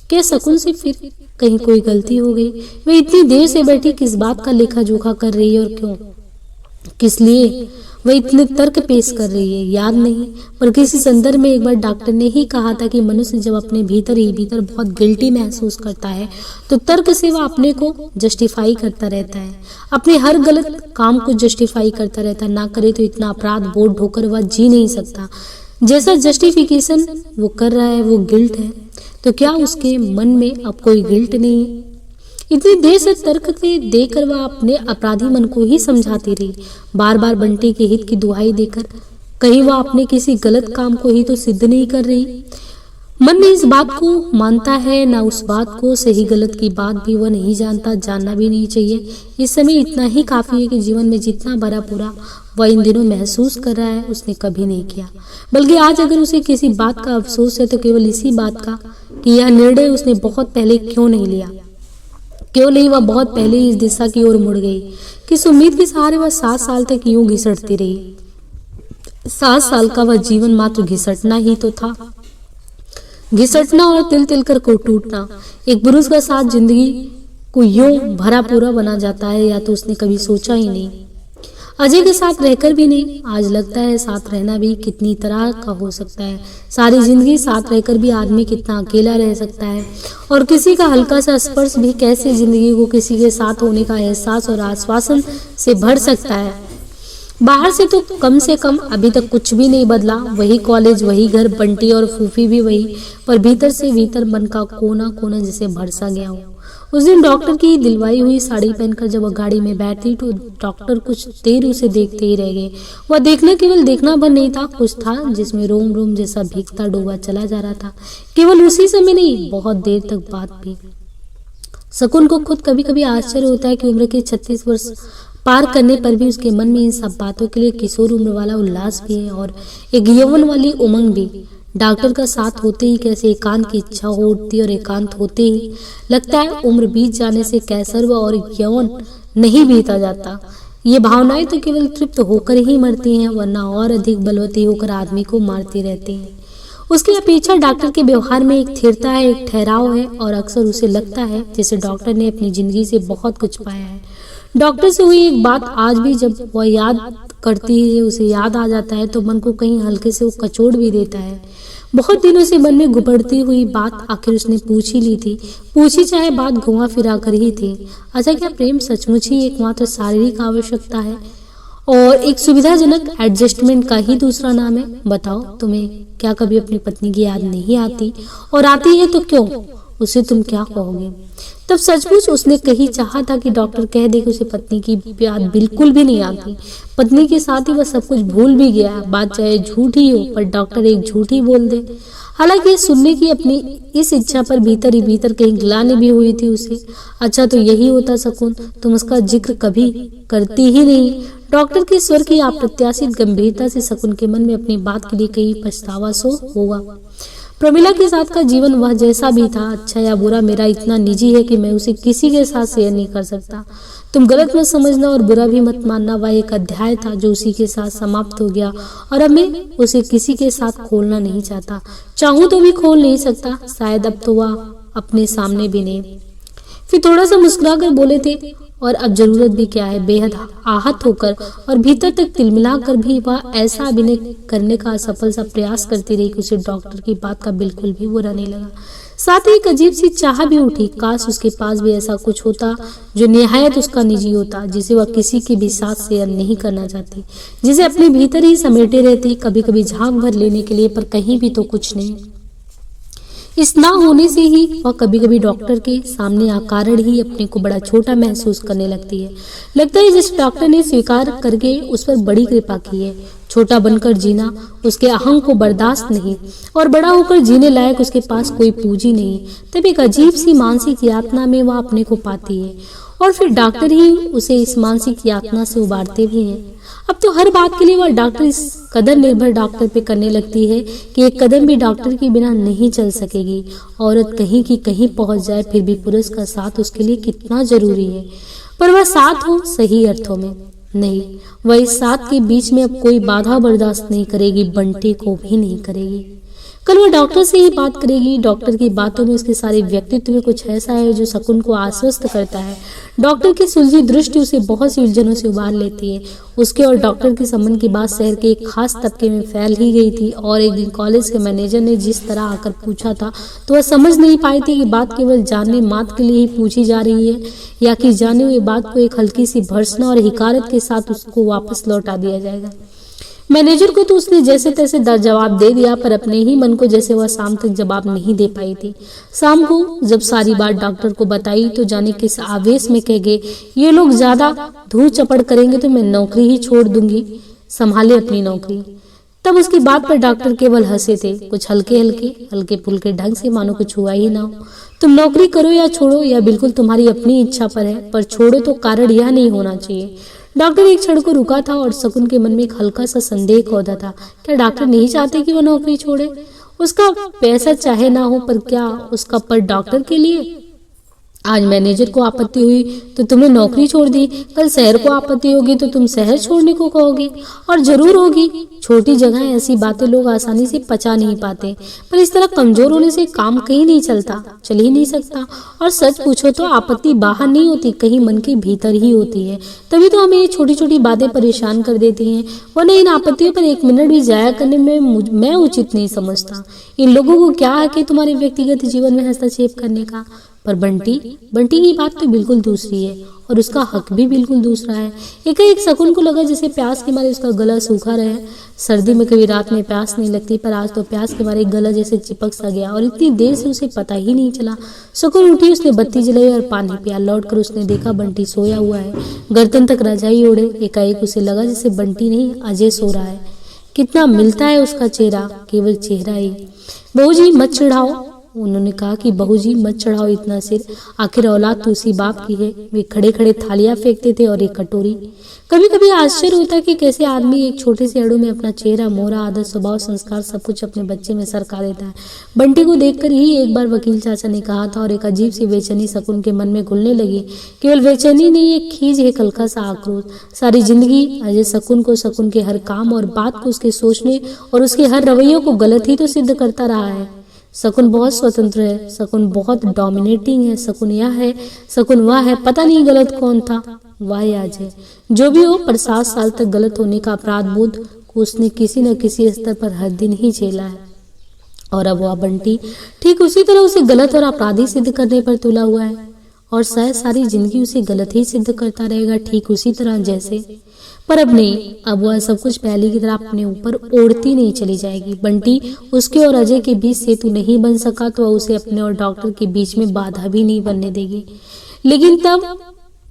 Speaker 1: क्या शकुन से फिर कहीं कोई गलती हो गई? वे इतनी देर से बैठी किस बात का लेखा जोखा कर रही है और क्यों, किस लिए वह इतने तर्क पेश कर रही है? याद नहीं, पर किसी संदर्भ में एक बार डॉक्टर ने ही कहा था कि मनुष्य जब अपने भीतर ही भीतर बहुत गिल्टी महसूस करता है तो तर्क से वह अपने को जस्टिफाई करता रहता है, अपने हर गलत काम को जस्टिफाई करता रहता है। ना करे तो इतना अपराध बोझ ढोकर वह जी नहीं सकता। जैसा जस्टिफिकेशन वो कर रहा है वो गिल्ट है, तो क्या उसके मन में अब कोई गिल्ट नहीं? इतनी देर से तर्क से देकर वह अपने अपराधी मन को ही समझाती रही, बार बार बंटी के हित की दुहाई देकर। कहीं वह अपने किसी गलत काम को ही तो सिद्ध नहीं कर रही। मन में इस बात को मानता है, ना उस बात को। सही गलत की बात भी वह नहीं जानता, जानना भी नहीं चाहिए। इस समय इतना ही काफी है कि जीवन में जितना भरा पूरा वह इन दिनों महसूस कर रहा है उसने कभी नहीं किया। बल्कि आज अगर उसे किसी बात का अफसोस है तो केवल इसी बात का कि यह निर्णय उसने बहुत पहले क्यों नहीं लिया। क्यों नहीं वह बहुत पहले इस दिशा की ओर मुड़ गई। किस उम्मीद के सहारे वह 7 साल तक यूं घिसटती रही। 7 साल का वह जीवन मात्र घिसटना ही तो था, घिसटना और तिल तिल कर को टूटना। एक बुरुज का साथ जिंदगी को यूं भरा पूरा बना जाता है, या तो उसने कभी सोचा ही नहीं। अजय के साथ रहकर भी नहीं। आज लगता है साथ रहना भी कितनी तरह का हो सकता है। सारी जिंदगी साथ रहकर भी आदमी कितना अकेला रह सकता है, और किसी का हल्का सा स्पर्श भी कैसे जिंदगी को किसी के साथ होने का एहसास और आश्वासन से भर सकता है। बाहर से तो कम से कम अभी तक कुछ भी नहीं बदला। वही कॉलेज, वही घर, बंटी और फूफी भी वही, पर भीतर से भीतर मन का कोना कोना जैसे भरसा गया हो। उस दिन डॉक्टर की दिलवाई हुई साड़ी पहनकर जब वह गाड़ी में बैठी तो डॉक्टर कुछ देर उसे देखते ही रह गए। वह देखना केवल देखना भर नहीं था, कुछ था जिसमें रोम रोम जैसा भीगता डूबा चला जा रहा था। केवल उसी समय नहीं, बहुत देर तक बात भी। शकुन को खुद कभी कभी आश्चर्य होता है कि उम्र के 36 वर्ष पार करने पर भी उसके मन में इन सब बातों के लिए किशोर उम्र वाला उल्लास भी है और एक यौवन वाली उमंग भी। डॉक्टर का साथ होते ही कैसे एकांत की इच्छा हो उठती, और एकांत होते ही लगता है उम्र बीत जाने से कैसर और यौवन नहीं बीता जाता। ये भावनाएं तो केवल तृप्त होकर ही मरती हैं, वरना और अधिक बलवती होकर आदमी को मारती रहती हैं। उसकी अपेक्षा डॉक्टर के व्यवहार में एक स्थिरता है, एक ठहराव है और अक्सर उसे लगता है जैसे डॉक्टर ने अपनी जिंदगी से बहुत कुछ पाया है। डॉक्टर से हुई एक बात आज भी जब वह याद करती है, उसे याद आ जाता है तो मन को कहीं हल्के से वो कचोड़ भी देता है। बहुत दिनों से मन में घुपड़ती हुई बात आखिर उसने पूछ ही ली थी, पूछी चाहे बात घुमा फिरा कर ही थी। अच्छा, क्या प्रेम सचमुच ही एकमात्र शारीरिक आवश्यकता है और एक सुविधाजनक एडजस्टमेंट का ही दूसरा नाम है? बताओ, तुम्हें क्या कभी अपनी पत्नी की याद नहीं आती? और आती है तो क्यों? उसे तुम क्या कहोगे? तब सचमुच उसने कहीं चाहा था कि डॉक्टर कह दे कि उसे पत्नी की याद बिल्कुल भी नहीं आती। पत्नी के साथ ही वह सब कुछ भूल भी गया, बात चाहे झूठी हो पर डॉक्टर एक झूठी बोल दे। हालांकि सुनने की अपनी इस इच्छा पर भीतर ही भीतर कहीं ग्लानि भी हुई थी उसे। अच्छा, तो यही होता शकुन, तुम उसका जिक्र कभी करती ही नहीं। डॉक्टर के स्वर की अप्रत्याशित गंभीरता से शकुन के मन में अपनी बात के लिए कहीं पछतावा सो होगा। प्रमिला के साथ का जीवन वह जैसा भी था, अच्छा या बुरा, मेरा इतना निजी है कि मैं उसे किसी के साथ शेयर नहीं कर सकता। तुम गलत मत समझना और बुरा भी मत मानना। वह एक अध्याय था जो उसी के साथ समाप्त हो गया और अब मैं उसे किसी के साथ खोलना नहीं चाहता। चाहूं तो भी खोल नहीं सकता, शायद अब तो वह अपने सामने भी नहीं। फिर थोड़ा सा मुस्कुरा कर बोले थे, और अब जरूरत भी क्या है? बेहद आहत होकर और भीतर तक तिलमिला कर भी वह ऐसा अभिनय करने का असफल सा प्रयास करती रही कि उसे डॉक्टर की बात का बिल्कुल भी बुरा नहीं लगा। साथ ही एक अजीब सी चाह भी उठी, काश उसके पास भी ऐसा कुछ होता जो निहायत उसका निजी होता, जिसे वह किसी के भी साथ शेयर नहीं करना चाहती, जिसे अपने भीतर ही समेटे रहती, कभी कभी झांक भर लेने के लिए, पर कहीं भी तो कुछ नहीं। इस ना होने से ही वह कभी कभी डॉक्टर के सामने आकारण ही अपने को बड़ा छोटा महसूस करने लगती है। लगता है जैसे डॉक्टर ने स्वीकार करके उस पर बड़ी कृपा की है। छोटा बनकर जीना उसके अहंग को बर्दाश्त नहीं और बड़ा होकर जीने लायक उसके पास कोई पूंजी नहीं। तब एक अजीब सी मानसिक यातना में वह अपने को पाती है और फिर डॉक्टर ही उसे इस मानसिक यातना से उबारते भी हैं। अब तो हर बात के लिए वह डॉक्टर इस कदर निर्भर डॉक्टर पे करने लगती है कि एक कदम भी डॉक्टर के बिना नहीं चल सकेगी। औरत कहीं की कहीं पहुंच जाए, फिर भी पुरुष का साथ उसके लिए कितना जरूरी है। पर वह साथ हो सही अर्थों में नहीं, वह इस साथ के बीच में अब कोई बाधा बर्दाश्त नहीं करेगी, बंटी को भी नहीं करेगी। कल वो डॉक्टर से ही बात करेगी। डॉक्टर की बातों में उसके सारे व्यक्तित्व में कुछ ऐसा है जो शकुन को आश्वस्त करता है। डॉक्टर की सुलझी दृष्टि उसे बहुत सी उलझनों से उबार लेती है। उसके और डॉक्टर के संबंध की बात शहर के एक खास तबके में फैल ही गई थी और एक दिन कॉलेज के मैनेजर ने जिस तरह आकर पूछा था तो वह समझ नहीं पाई थी कि बात केवल जानने मात्र के लिए ही पूछी जा रही है या कि जाने हुए बात को एक हल्की सी भर्त्सना और हिकारत के साथ उसको वापस लौटा दिया जाएगा। मैनेजर को तो उसने जैसे तैसे जवाब दे दिया, पर अपने ही मन को जैसे वह शाम तक जवाब नहीं दे पाई थी। शाम को जब सारी बात डॉक्टर को बताई तो जाने किस आवेश में कह गए, ये लोग ज्यादा धूल चपड़ करेंगे तो मैं नौकरी ही छोड़ दूंगी, संभाले अपनी नौकरी। तब उसकी बात पर डॉक्टर केवल हंसे थे, कुछ हल्के फुल्के ढंग से, मानो कुछ हुआ ही ना हो। तुम नौकरी करो या छोड़ो यह बिल्कुल तुम्हारी अपनी इच्छा पर है, पर छोड़ो तो कारण यह नहीं होना चाहिए। डॉक्टर एक क्षण को रुका था और शकुन के मन में एक हल्का सा संदेह खोदा था। क्या डॉक्टर नहीं चाहते कि वह नौकरी छोड़े? उसका पैसा चाहे ना हो, पर क्या उसका पर डॉक्टर के लिए? आज मैनेजर को आपत्ति हुई तो तुमने नौकरी छोड़ दी, कल शहर को आपत्ति होगी तो तुम शहर छोड़ने को कहोगे, और जरूर होगी। छोटी जगह ऐसी बातें लोग आसानी से पचा नहीं पाते, पर इस तरह कमजोर होने से काम कहीं नहीं चलता, चल ही नहीं सकता। और सच पूछो तो आपत्ति बाहर नहीं होती, कहीं मन के भीतर ही होती है। तभी तो हमें ये छोटी छोटी बातें परेशान कर देती हैं, वरना इन आपत्तियों पर एक मिनट भी जाया करने में मैं उचित नहीं समझता। इन लोगों को क्या है कि तुम्हारे व्यक्तिगत जीवन में हस्तक्षेप करने का? पर बंटी की बात तो बिल्कुल दूसरी है और उसका हक भी बिल्कुल दूसरा है। एक शकुन को लगा जैसे प्यास के मारे उसका गला सूखा रहे। सर्दी में कभी रात में प्यास नहीं लगती, पर आज तो प्यास के मारे गला जैसे चिपक सा गया और इतनी देर से उसे पता ही नहीं चला। शकुन उठी, उसने बत्ती जलाई और पानी पिया। लौटकर उसने देखा बंटी सोया हुआ है, गर्दन तक रजाई ओढ़े। एकाएक उसे लगा जैसे बंटी नहीं अजय सो रहा है। कितना मिलता है उसका चेहरा, केवल चेहरा ही। बहू जी मत चिढ़ाओ, उन्होंने कहा कि बहू जी मत चढ़ाओ इतना सिर, आखिर औलाद तो उसी बाप की है। वे खड़े खड़े थालियां फेंकते थे और एक कटोरी। कभी कभी आश्चर्य होता कि कैसे आदमी एक छोटे से अड़ू में अपना चेहरा, मोहरा, आदत, स्वभाव, संस्कार सब कुछ अपने बच्चे में सरका देता है। बंटी को देखकर ही एक बार वकील चाचा ने कहा था और एक अजीब सी बेचैनी शकुन के मन में घुलने लगी। केवल बेचैनी नहीं, एक खींच, एक हल्का सा आक्रोश। सारी जिंदगी अजय शकुन को, शकुन के हर काम और बात को, उसके सोचने और उसके हर रवैयों को गलत ही तो सिद्ध करता रहा है। शकुन बहुत स्वतंत्र है, शकुन बहुत डोमिनेटिंग है, शकुन यह है, शकुन वह है, पता नहीं गलत कौन था, वाह अजय। जो भी हो, पर 7 साल तक गलत होने का अपराध बोध को उसने किसी न किसी स्तर पर हर दिन ही झेला है। और अब वह बंटी ठीक उसी तरह उसे गलत और अपराधी सिद्ध करने पर तुला हुआ है और शायद सारी जिंदगी उसे गलत ही सिद्ध करता रहेगा, ठीक उसी तरह जैसे। पर अब नहीं, अब वह सब कुछ पहले की तरह अपने ऊपर ओढ़ती नहीं चली जाएगी। बंटी उसके और अजय के बीच सेतु नहीं बन सका तो वह उसे अपने और डॉक्टर के बीच में बाधा भी नहीं बनने देगी। लेकिन तब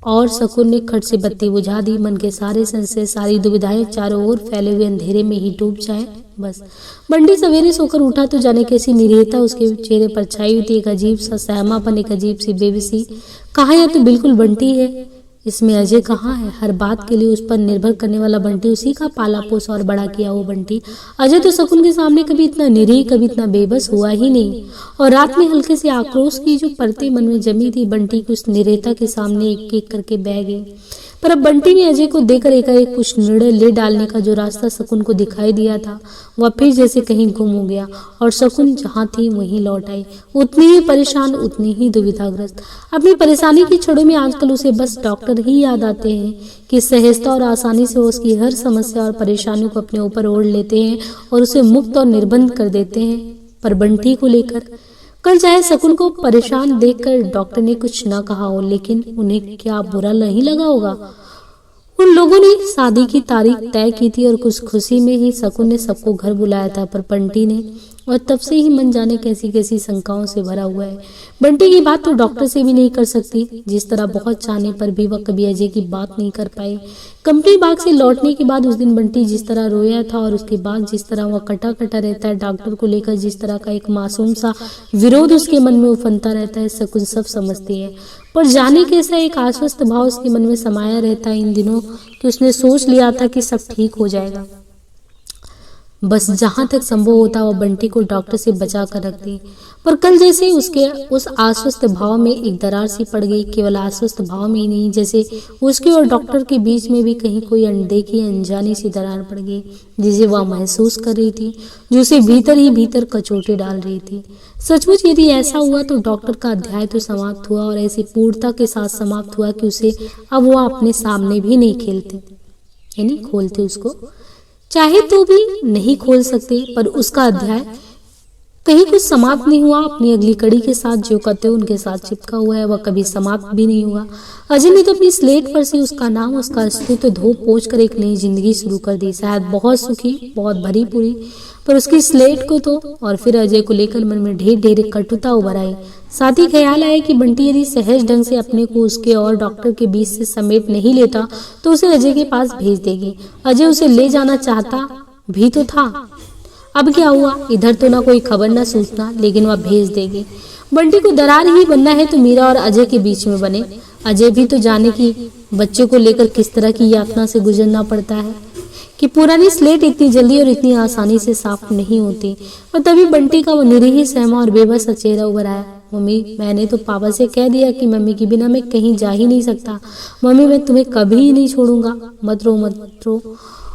Speaker 1: और शकुन ने खट से बत्ती बुझा दी। मन के सारे संशय, सारी दुविधाएं चारों ओर फैले हुए अंधेरे में ही डूब जाए बस। बंटी सवेरे सोकर उठा तो जाने कैसी निरीहता उसके चेहरे पर छाई हुई थी, एक अजीब सा सहमापन, एक अजीब सी बेबसी। कहाँ यह तो बिल्कुल बंटी है, इसमें अजय कहाँ है? हर बात के लिए उस पर निर्भर करने वाला बंटी, उसी का पाला पोसा और बड़ा किया वो बंटी। अजय तो शकुन के सामने कभी इतना निरीह, कभी इतना बेबस हुआ ही नहीं। और रात में हल्के से आक्रोश की जो परतें मन में जमी थी, बंटी की उस निरीहता के सामने एक एक करके बह गई। पर अब बंटी ने अजय को देकर एकाएक कुछ निर्णय ले डालने का जो रास्ता शकुन को दिखाई दिया था, वह फिर जैसे कहीं गुम हो गया और शकुन जहाँ थी वहीं लौट आई, उतनी ही परेशान, उतनी ही दुविधाग्रस्त। अपनी परेशानी की छड़ों में आजकल उसे बस डॉक्टर ही याद आते हैं कि सहजता और आसानी से उसकी हर समस्या और परेशानियों को अपने ऊपर ओढ़ लेते हैं और उसे मुक्त और निर्बंध कर देते हैं। पर बंटी को लेकर कल चाहे शकुन को परेशान देखकर डॉक्टर ने कुछ ना कहा हो, लेकिन उन्हें क्या बुरा नहीं लगा होगा? उन लोगों ने शादी की तारीख तय की थी और कुछ खुशी में ही शकुन ने सबको घर बुलाया था, पर बंटी ने, और तब से ही मन जाने कैसी कैसी शंकाओं से भरा हुआ है। बंटी की बात तो डॉक्टर से भी नहीं कर सकती, जिस तरह बहुत चाहने पर भी वह कभी अजय की बात नहीं कर पाई। कंपनी बाग से लौटने के बाद उस दिन बंटी जिस तरह रोया था और उसके बाद जिस तरह वह कटा कटा रहता है, डॉक्टर को लेकर जिस तरह का एक मासूम सा विरोध उसके मन में उफनता रहता है, शकुन सब समझती है। पर जाने कैसा एक आश्वस्त भाव उसके मन में समाया रहता है इन दिनों कि उसने सोच लिया था कि सब ठीक हो जाएगा। बस जहां तक संभव होता वह बंटी को डॉक्टर से बचा कर रखती। पर कल जैसे उसके उस आश्वस्त भाव में एक दरार सी पड़ गई। केवल आश्वस्त भाव में ही नहीं, जैसे उसके और डॉक्टर के बीच में भी कहीं कोई अनदेखी, अनजानी सी दरार पड़ गई, जिसे वह महसूस कर रही थी, जो उसे भीतर ही भीतर कचोटे डाल रही थी। सचमुच यदि ऐसा हुआ तो डॉक्टर का अध्याय तो समाप्त हुआ, और ऐसी पूर्णता के साथ समाप्त हुआ कि उसे अब वह अपने सामने भी नहीं खेलते, यानी खोलते उसको, चाहे तो भी नहीं खोल सकते। पर उसका अध्याय कहीं कुछ समाप्त नहीं हुआ। अपनी अगली कड़ी के साथ जो कते उनके साथ चिपका हुआ है, वह कभी समाप्त भी नहीं हुआ। अजय ने तो अपनी स्लेट पर से उसका नाम, उसका अस्तित्व धो पोंछ कर एक नई जिंदगी शुरू कर दी, शायद बहुत सुखी, बहुत भरी पूरी, पर उसकी स्लेट को तो। और फिर अजय को लेकर मन में ढेर ढेर कटुता उभर आई। साथ ही ख्याल आया कि बंटी यदि सहज ढंग से अपने को उसके और डॉक्टर के बीच से समेट नहीं लेता तो उसे अजय के पास भेज देगी। अजय उसे ले जाना चाहता भी तो था। अब क्या हुआ? इधर तो ना कोई खबर ना सूचना, लेकिन वह भेज देगी। बंटी को दरार ही बनना है तो मीरा और अजय के बीच में बने। अजय भी तो जाने कि बच्चे को लेकर किस तरह की यातना से गुजरना पड़ता है, कि पुरानी स्लेट इतनी जल्दी और इतनी आसानी से साफ नहीं होती। और तभी बंटी का वो निरीह, सहमा और बेबस सा चेहरा उभर आया। मम्मी, मैंने तो पापा से कह दिया कि मम्मी के बिना मैं कहीं जा ही नहीं सकता। मम्मी, मैं तुम्हें कभी नहीं छोड़ूंगा, मत रो मत रो।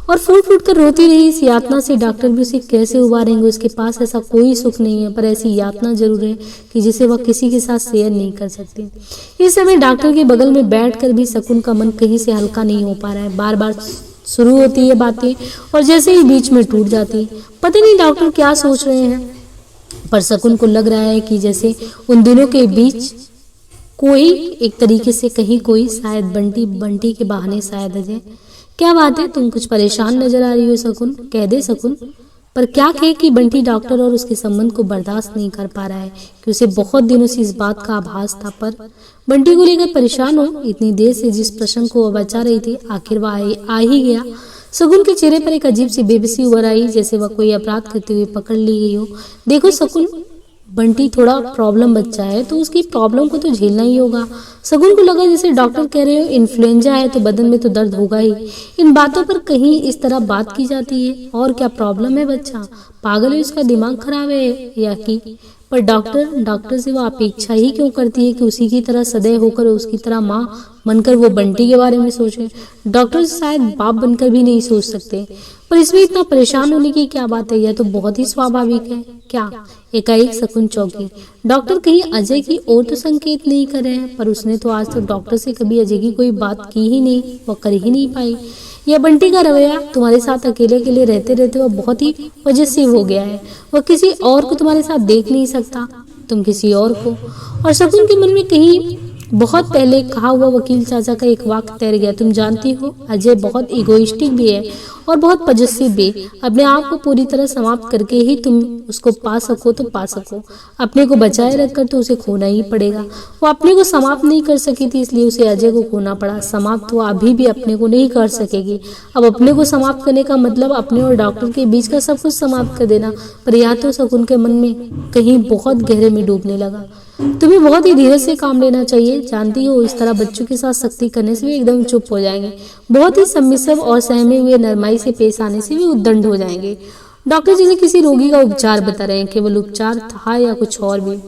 Speaker 1: और फूट फूट कर रोती रही। इस यातना से डॉक्टर भी उसे कैसे उबारेंगे? उसके पास ऐसा कोई सुख नहीं है, पर ऐसी यातना जरूर है कि जिसे वह किसी के साथ शेयर नहीं कर सकती। इस समय डॉक्टर के बगल में बैठकर भी शकुन का मन कहीं से हल्का नहीं हो पा रहा है। बार बार शुरू होती है बातें और जैसे ही बीच में टूट जाती। पता नहीं डॉक्टर क्या सोच रहे हैं, पर शकुन को लग रहा है कि जैसे उन दिनों के बीच कोई एक तरीके से कहीं कोई, शायद बंटी के बहाने, शायद अजय। क्या बात है, तुम कुछ परेशान नजर आ रही हो शकुन? कह दे शकुन। पर क्या कहे कि बंटी डॉक्टर और उसके संबंध को बर्दाश्त नहीं कर पा रहा है, कि उसे बहुत दिनों से इस बात का आभास था। पर बंटी को लेकर परेशान हो, इतनी देर से जिस प्रश्न को वह बचा रही थी, आखिर वह आ ही गया। शकुन के चेहरे पर एक अजीब सी बेबसी उभर आई, जैसे वह कोई अपराध करते हुए पकड़ ली गई हो। देखो शकुन, बंटी थोड़ा प्रॉब्लम बच्चा है तो उसकी प्रॉब्लम को तो झेलना ही होगा। शगुन को लगा जैसे डॉक्टर कह रहे हो इन्फ्लुएंजा है तो बदन में तो दर्द होगा ही। इन बातों पर कहीं इस तरह बात की जाती है। और क्या प्रॉब्लम है बच्चा, पागल है, उसका दिमाग खराब है या कि? पर डॉक्टर से वो अपेक्षा ही क्यों करती है कि उसी की तरह सदैव होकर उसकी तरह माँ बनकर वो बंटी के बारे में सोचे। डॉक्टर शायद बाप बनकर भी नहीं सोच सकते, पर इसमें इतना परेशान होने की क्या बात है, यह तो बहुत ही स्वाभाविक है। क्या? एकाएक शकुन चौंकी। डॉक्टर कहीं अजय की ओर तो संकेत नहीं कर रहे हैं, पर उसने तो आज तक डॉक्टर से कभी अजय की कोई बात की ही नहीं, वह कर ही नहीं पाई। यह बंटी का रवैया तुम्हारे साथ अकेले अकेले रहते रहते वह बहुत ही पजेसिव हो गया है। वह किसी और को तुम्हारे साथ देख नहीं सकता, तुम किसी और को। और शकुन के मन में कहीं बहुत पहले कहा हुआ वकील चाचा का एक वाक्य तैर गया। तुम जानती हो अजय बहुत इगोइस्टिक भी है और बहुत पजेसिव भी। अपने आप को पूरी तरह समाप्त करके ही तुम उसको पा सको तो पा सको, अपने को बचाए रखकर तो उसे खोना ही पड़ेगा। वो अपने को समाप्त नहीं कर सकी थी, इसलिए उसे अजय को खोना पड़ा। समाप्त वो अभी भी अपने को नहीं कर सकेगी। अब अपने को समाप्त करने का मतलब अपने और डॉक्टर के बीच का सब कुछ समाप्त कर देना। पर यह तो शकुन के मन में कहीं बहुत गहरे में डूबने लगा। तुम्हें बहुत ही धीरज से काम लेना चाहिए, जानती हो इस तरह बच्चों के साथ सख्ती करने से वे एकदम चुप हो जाएंगे। बहुत ही सबमिसिव और सहमे हुए नरमाई से पेश आने से वे उद्दंड हो जाएंगे। डॉक्टर जैसे किसी रोगी का उपचार बता रहे हैं, केवल उपचार था या कुछ और भी।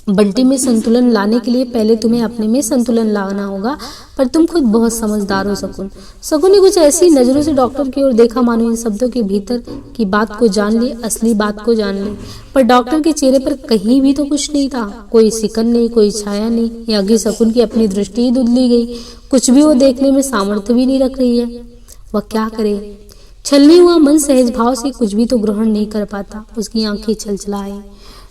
Speaker 1: बंटी में संतुलन लाने के लिए पहले तुम्हें अपने में संतुलन लाना होगा, पर तुम खुद बहुत समझदार हो शकुन। शकुन ने कुछ ऐसी नजरों से डॉक्टर की ओर देखा मानो इन शब्दों के भीतर की बात को जान ले, असली बात को जान ले। पर डॉक्टर के चेहरे पर कहीं भी तो कुछ नहीं था, कोई सिकन नहीं, कोई छाया नहीं। या कि शकुन की अपनी दृष्टि ही धुंधली गई, कुछ भी वो देखने में सामर्थ्य भी नहीं रख रही है। वह क्या करे? छलनी हुआ मन सहज भाव से कुछ भी तो ग्रहण नहीं कर पाता। उसकी आंखें छलछलाई।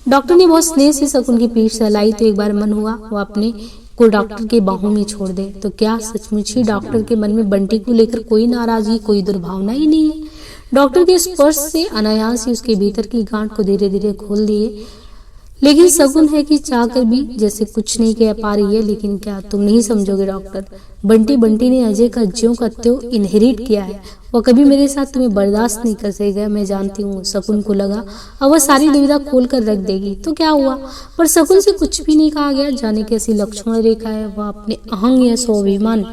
Speaker 1: डॉक्टर ने बहुत स्नेह से शकुन की पीठ सहलाई तो एक बार मन हुआ वो अपने को डॉक्टर के बाहों में छोड़ दे। तो क्या सचमुच ही डॉक्टर के मन में बंटी को लेकर कोई नाराजगी, कोई दुर्भावना ही नहीं है? डॉक्टर के स्पर्श से अनायास ही उसके भीतर की गांठ को धीरे धीरे खोल दिए। लेकिन शकुन है कि चाहकर भी जैसे कुछ नहीं कह पा रही है। लेकिन क्या तुम नहीं समझोगे डॉक्टर? बंटी ने अजय का ज्यों का त्यों इनहेरिट किया है। वह कभी मेरे साथ तुम्हें बर्दाश्त नहीं कर सकेगा, मैं जानती हूँ। शकुन को लगा अब वह सारी दुविधा खोल कर रख देगी तो क्या हुआ, पर शकुन से कुछ भी नहीं कहा गया। जाने कैसी लक्ष्मण रेखा है। वह अपने अहंग या स्वाभिमान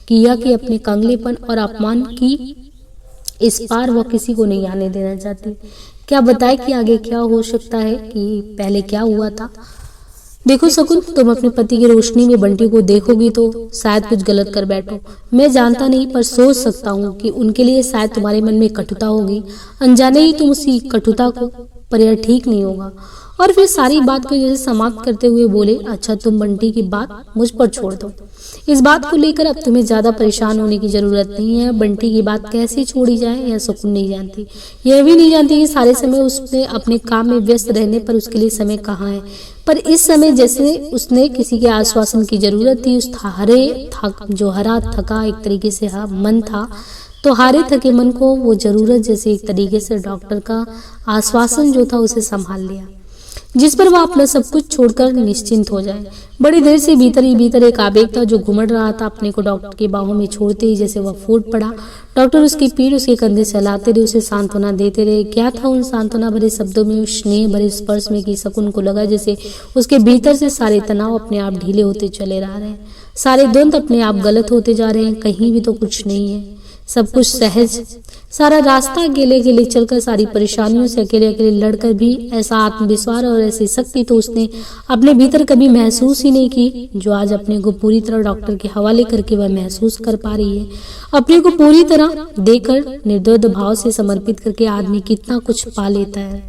Speaker 1: किया कि अपने कंगलेपन और अपमान की इस पार वह किसी को नहीं आने देना चाहती। क्या बताए कि आगे क्या हो सकता है, कि पहले क्या हुआ था। देखो शकुन, तुम अपने पति की रोशनी में बंटी को देखोगी तो शायद कुछ गलत कर बैठो। मैं जानता नहीं, पर सोच सकता हूँ कि उनके लिए शायद तुम्हारे मन में कटुता होगी। अनजाने ही तुम उसी कटुता को, पर यह ठीक नहीं होगा। और फिर सारी बात को जैसे समाप्त करते हुए बोले, अच्छा तुम बंटी की बात मुझ पर छोड़ दो। इस बात को लेकर अब तुम्हें ज्यादा परेशान होने की जरूरत नहीं है। बंटी की बात कैसे छोड़ी जाए यह शकुन नहीं जानती। यह भी नहीं जानती कि सारे समय उसने अपने काम में व्यस्त रहने पर उसके लिए समय कहाँ है। पर इस समय जैसे उसने किसी के आश्वासन की जरूरत थी। उस जो हरा थका एक तरीके से मन था, तो हारे थके मन को वो जरूरत जैसे एक तरीके से डॉक्टर का आश्वासन जो था उसे संभाल लिया, जिस पर वह अपना सब कुछ छोड़कर निश्चिंत हो जाए। बड़ी देर से भीतर ही भीतर एक आवेग था जो घुमड़ रहा था। अपने को डॉक्टर की बाहों में छोड़ते ही जैसे वह फूट पड़ा। डॉक्टर उसकी पीठ, उसके कंधे सहलाते रहे, उसे सांत्वना देते रहे। क्या था उन सांत्वना भरे शब्दों में, उस स्नेह भरे स्पर्श में कि शकुन को लगा जैसे उसके भीतर से सारे तनाव अपने आप ढीले होते चले रह रहे हैं, सारे द्वंद अपने आप गलत होते जा रहे हैं। कहीं भी तो कुछ नहीं है, सब कुछ सहज। सारा रास्ता अकेले अकेले चलकर, सारी परेशानियों से अकेले अकेले लड़कर भी ऐसा आत्मविश्वास और ऐसी शक्ति तो उसने अपने भीतर कभी महसूस ही नहीं की, जो आज अपने को पूरी तरह डॉक्टर के हवाले करके वह महसूस कर पा रही है। अपने को पूरी तरह देकर, निर्दोष भाव से समर्पित करके आदमी कितना कुछ पा लेता है।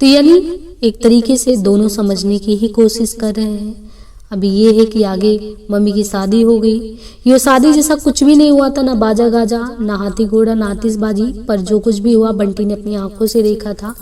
Speaker 1: तो यानी एक तरीके से दोनों समझने की ही कोशिश कर रहे हैं। अभी ये है कि आगे मम्मी की शादी हो गई। ये शादी जैसा कुछ भी नहीं हुआ था, ना बाजा गाजा, ना हाथी घोड़ा, ना आतिशबाजी, पर जो कुछ भी हुआ बंटी ने अपनी आंखों से देखा था।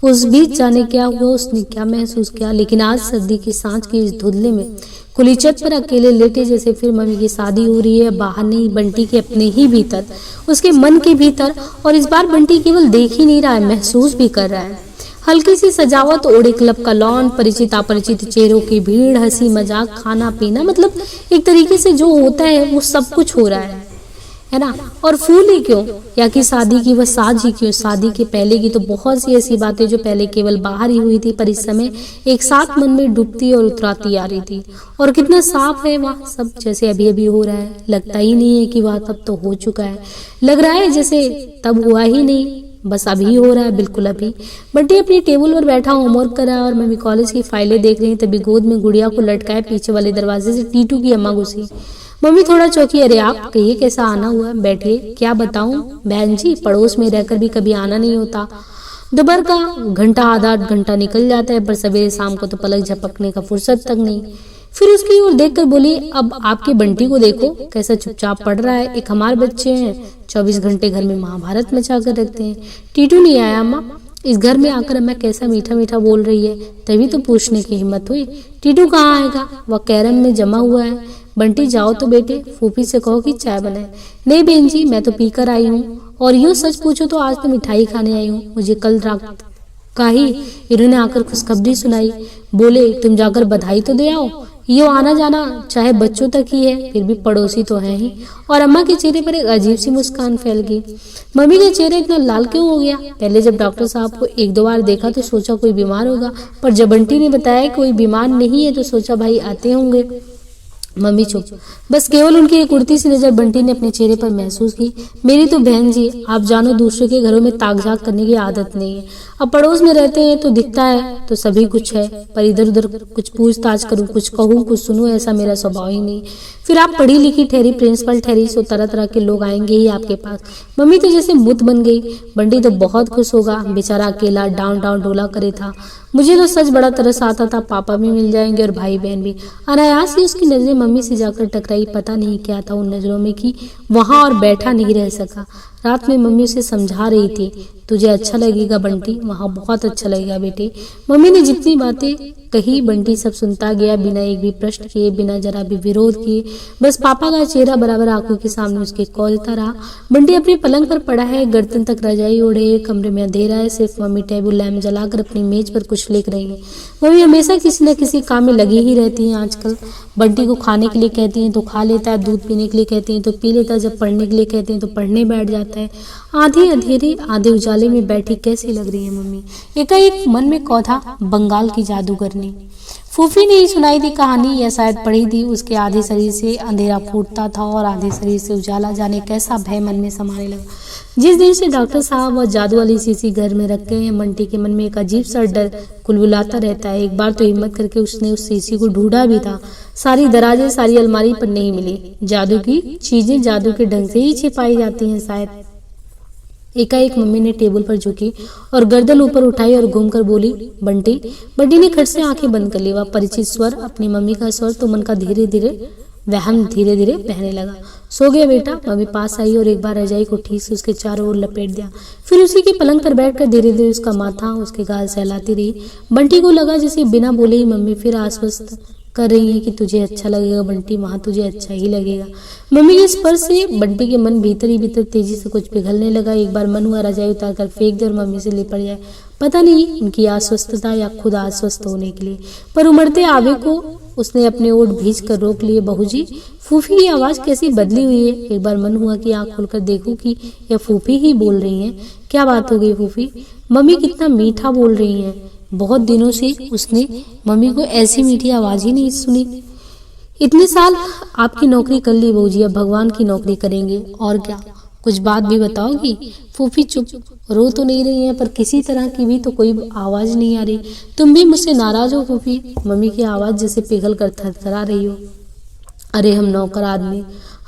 Speaker 1: उस बीच जाने क्या हुआ, उसने क्या महसूस किया। लेकिन आज सर्दी की सांझ की इस धुंधले में खुली छत पर अकेले लेटे जैसे फिर मम्मी की शादी हो रही है। बाहर नहीं, बंटी के अपने ही भीतर, उसके मन के भीतर। और इस बार बंटी केवल देख ही नहीं रहा है, महसूस भी कर रहा है। हल्की सी सजावट, ओड़े क्लब का लॉन, परिचित अपरिचित चेहरों की भीड़, हंसी मजाक, खाना पीना, मतलब एक तरीके से जो होता है वो सब कुछ हो रहा है। है ना। और फूल ही क्यों, या कि शादी की वह साज ही क्यों। शादी के पहले की तो बहुत सी ऐसी बातें जो पहले केवल बाहर ही हुई थी, पर इस समय एक साथ मन में डूबती और उतराती आ रही थी। और कितना साफ है वह सब, जैसे अभी अभी हो रहा है। लगता ही नहीं है कि वह तब तो हो चुका है, लग रहा है जैसे तब हुआ ही नहीं, बस अभी हो रहा है, बिल्कुल अभी। बंटी अपनी टेबल पर बैठा होमवर्क कर रहा और मम्मी कॉलेज की फाइलें देख रही। तभी गोद में गुड़िया को लटकाए पीछे वाले दरवाजे से टीटू की अम्मा घुसी। मम्मी थोड़ा चौंकी। अरे आप कहिए कैसा आना हुआ, बैठिए। क्या बताऊं बहन जी, पड़ोस में रहकर भी कभी आना नहीं होता। दोपहर का घंटा आधा घंटा निकल जाता है, पर सवेरे शाम को तो पलक झपकने का फुर्सत तक नहीं। फिर उसकी ओर देखकर बोली, अब आपके बंटी को देखो कैसा चुपचाप पढ़ रहा है। एक हमारे बच्चे हैं 24 घंटे घर में महाभारत मचा कर रखते हैं। टीटू नहीं आया अम्मा, इस घर में आकर अम्मा कैसा मीठा मीठा बोल रही है, तभी तो पूछने की हिम्मत हुई। टीटू कहाँ आएगा, वह कैरम में जमा हुआ है। बंटी जाओ तो बेटे, फूफी से कहो कि चाय बनाए। नहीं बहन जी, मैं तो पीकर आई हूँ, और यूँ सच पूछो तो आज तो मिठाई खाने आई हूँ। मुझे कल रात का ही इन्होंने आकर खुशखबरी सुनाई। बोले तुम जाकर बधाई तो दे आओ। यो आना जाना चाहे बच्चों तक ही है, फिर भी पड़ोसी तो है ही। और अम्मा के चेहरे पर एक अजीब सी मुस्कान फैल गई। मम्मी का चेहरा इतना लाल क्यों हो गया। पहले जब डॉक्टर साहब को एक दो बार देखा तो सोचा कोई बीमार होगा, पर जब बंटी ने बताया कोई बीमार नहीं है तो सोचा भाई आते होंगे। मम्मी चुप, बस केवल उनकी एक उड़ती सी नजर बंटी ने अपने चेहरे पर महसूस की। मेरी तो बहन जी, आप जानो दूसरे के घरों में ताक झाक करने की आदत नहीं है। अब पड़ोस में रहते हैं तो दिखता है तो सभी कुछ है, पर इधर उधर कुछ पूछताछ करूं, कुछ कहूं, कुछ सुनूं, ऐसा मेरा स्वभाव ही नहीं। फिर आप पढ़ी लिखी ठहरी, प्रिंसिपल ठहरी, सो तरह तरह के लोग आएंगे ही आपके पास। मम्मी तो जैसे बुत बन गई। बंटी तो बहुत खुश होगा, बेचारा अकेला डाउन डाउन डोला करे था। मुझे तो सच बड़ा तरस आता था, पापा भी मिल जाएंगे और भाई बहन भी। अनायास ही उसकी नजरें मम्मी से जाकर टकराई। पता नहीं क्या था उन नजरों में कि वहां और बैठा नहीं रह सका। रात में मम्मी उसे समझा रही थी, तुझे अच्छा लगेगा बंटी, वहां बहुत अच्छा लगेगा बेटे। मम्मी ने जितनी बातें कही बंटी सब सुनता गया, बिना एक भी प्रश्न किए, बिना जरा भी विरोध किए। बस पापा का चेहरा बराबर आंखों के सामने उसके कौलता रहा। बंटी अपने पलंग पर पड़ा है, गर्दन तक रजाई ओढ़े, कमरे में अंधेरा है। सिर्फ मम्मी टेबल लैम्प जलाकर अपनी मेज पर कुछ लिख रही है। मम्मी हमेशा किसी न किसी काम में लगी ही रहती हैं आजकल। बंटी को खाने के लिए कहती हैं तो खा लेता है, दूध पीने के लिए कहती हैं तो पी लेता है, जब पढ़ने के लिए कहते हैं तो पढ़ने बैठ जाता है। आधे अंधेरे आधे उजाले में बैठी कैसी लग रही है मम्मी। एकाएक मन में कौथा, बंगाल की जादूगरनी। फूफी ने ही सुनाई थी कहानी, या शायद पढ़ी थी। उसके आधे शरीर से अंधेरा फूटता था और आधे शरीर से उजाला। जाने कैसा भय मन में समाने लगा। जिस दिन से डॉक्टर साहब वह जादू वाली शीशी घर में रख गए हैं, बंटी के मन में एक अजीब सा डर कुलबुलाता रहता है। एक बार तो हिम्मत करके उसने उस शीशी को ढूंढा भी था, सारी दराजें सारी अलमारी पर नहीं मिली। जादू की चीजें जादू के ढंग से ही छिपाई जाती हैं शायद। एकाएक मम्मी ने टेबल पर झुकी और गर्दन ऊपर उठाई और घूमकर बोली, बंटी। बंटी ने खट से आंखें बंद कर ली। वह परिचित स्वर, अपनी मम्मी का स्वर, तो मन का धीरे धीरे वहम धीरे धीरे बहने लगा। सो गया बेटा। मम्मी पास आई और एक बार रजाई को ठीक से उसके चारों ओर लपेट दिया। फिर उसी के पलंग पर बैठकर धीरे धीरे उसका माथा, उसके गाल सहलाती रही। बंटी को लगा जैसे बिना बोले ही मम्मी फिर आश्वस्त कर रही है कि तुझे अच्छा लगेगा बंटी, वहां तुझे अच्छा ही लगेगा। मम्मी के स्पर्श से बंटी के मन भीतर ही भीतर तेजी से कुछ पिघलने लगा। एक बार मन हुआ रजाई उतार कर फेंक दे और मम्मी से लिपट जाए। पता नहीं उनकी आश्वस्तता या खुद आश्वस्त होने के लिए, पर उमड़ते आवे को उसने अपने ओठ भींच कर रोक लिए। बहू जी, फूफी की आवाज कैसी बदली हुई है। एक बार मन हुआ कि आंख खोलकर देखूं कि यह फूफी ही बोल रही हैं। क्या बात हो गई फूफी, मम्मी कितना मीठा बोल रही हैं। बहुत दिनों से उसने मम्मी को ऐसी मीठी आवाज ही नहीं सुनी। इतने साल आपकी नौकरी कर ली बहू जी, अब भगवान की नौकरी करेंगे और क्या। कुछ बात भी बताओगी। फूफी चुप, रो तो नहीं रही है पर किसी तरह की भी तो कोई आवाज नहीं आ रही। तुम भी मुझसे नाराज हो फूफी। मम्मी की आवाज जैसे पिघल कर थरथरा रही हो। अरे हम नौकर आदमी,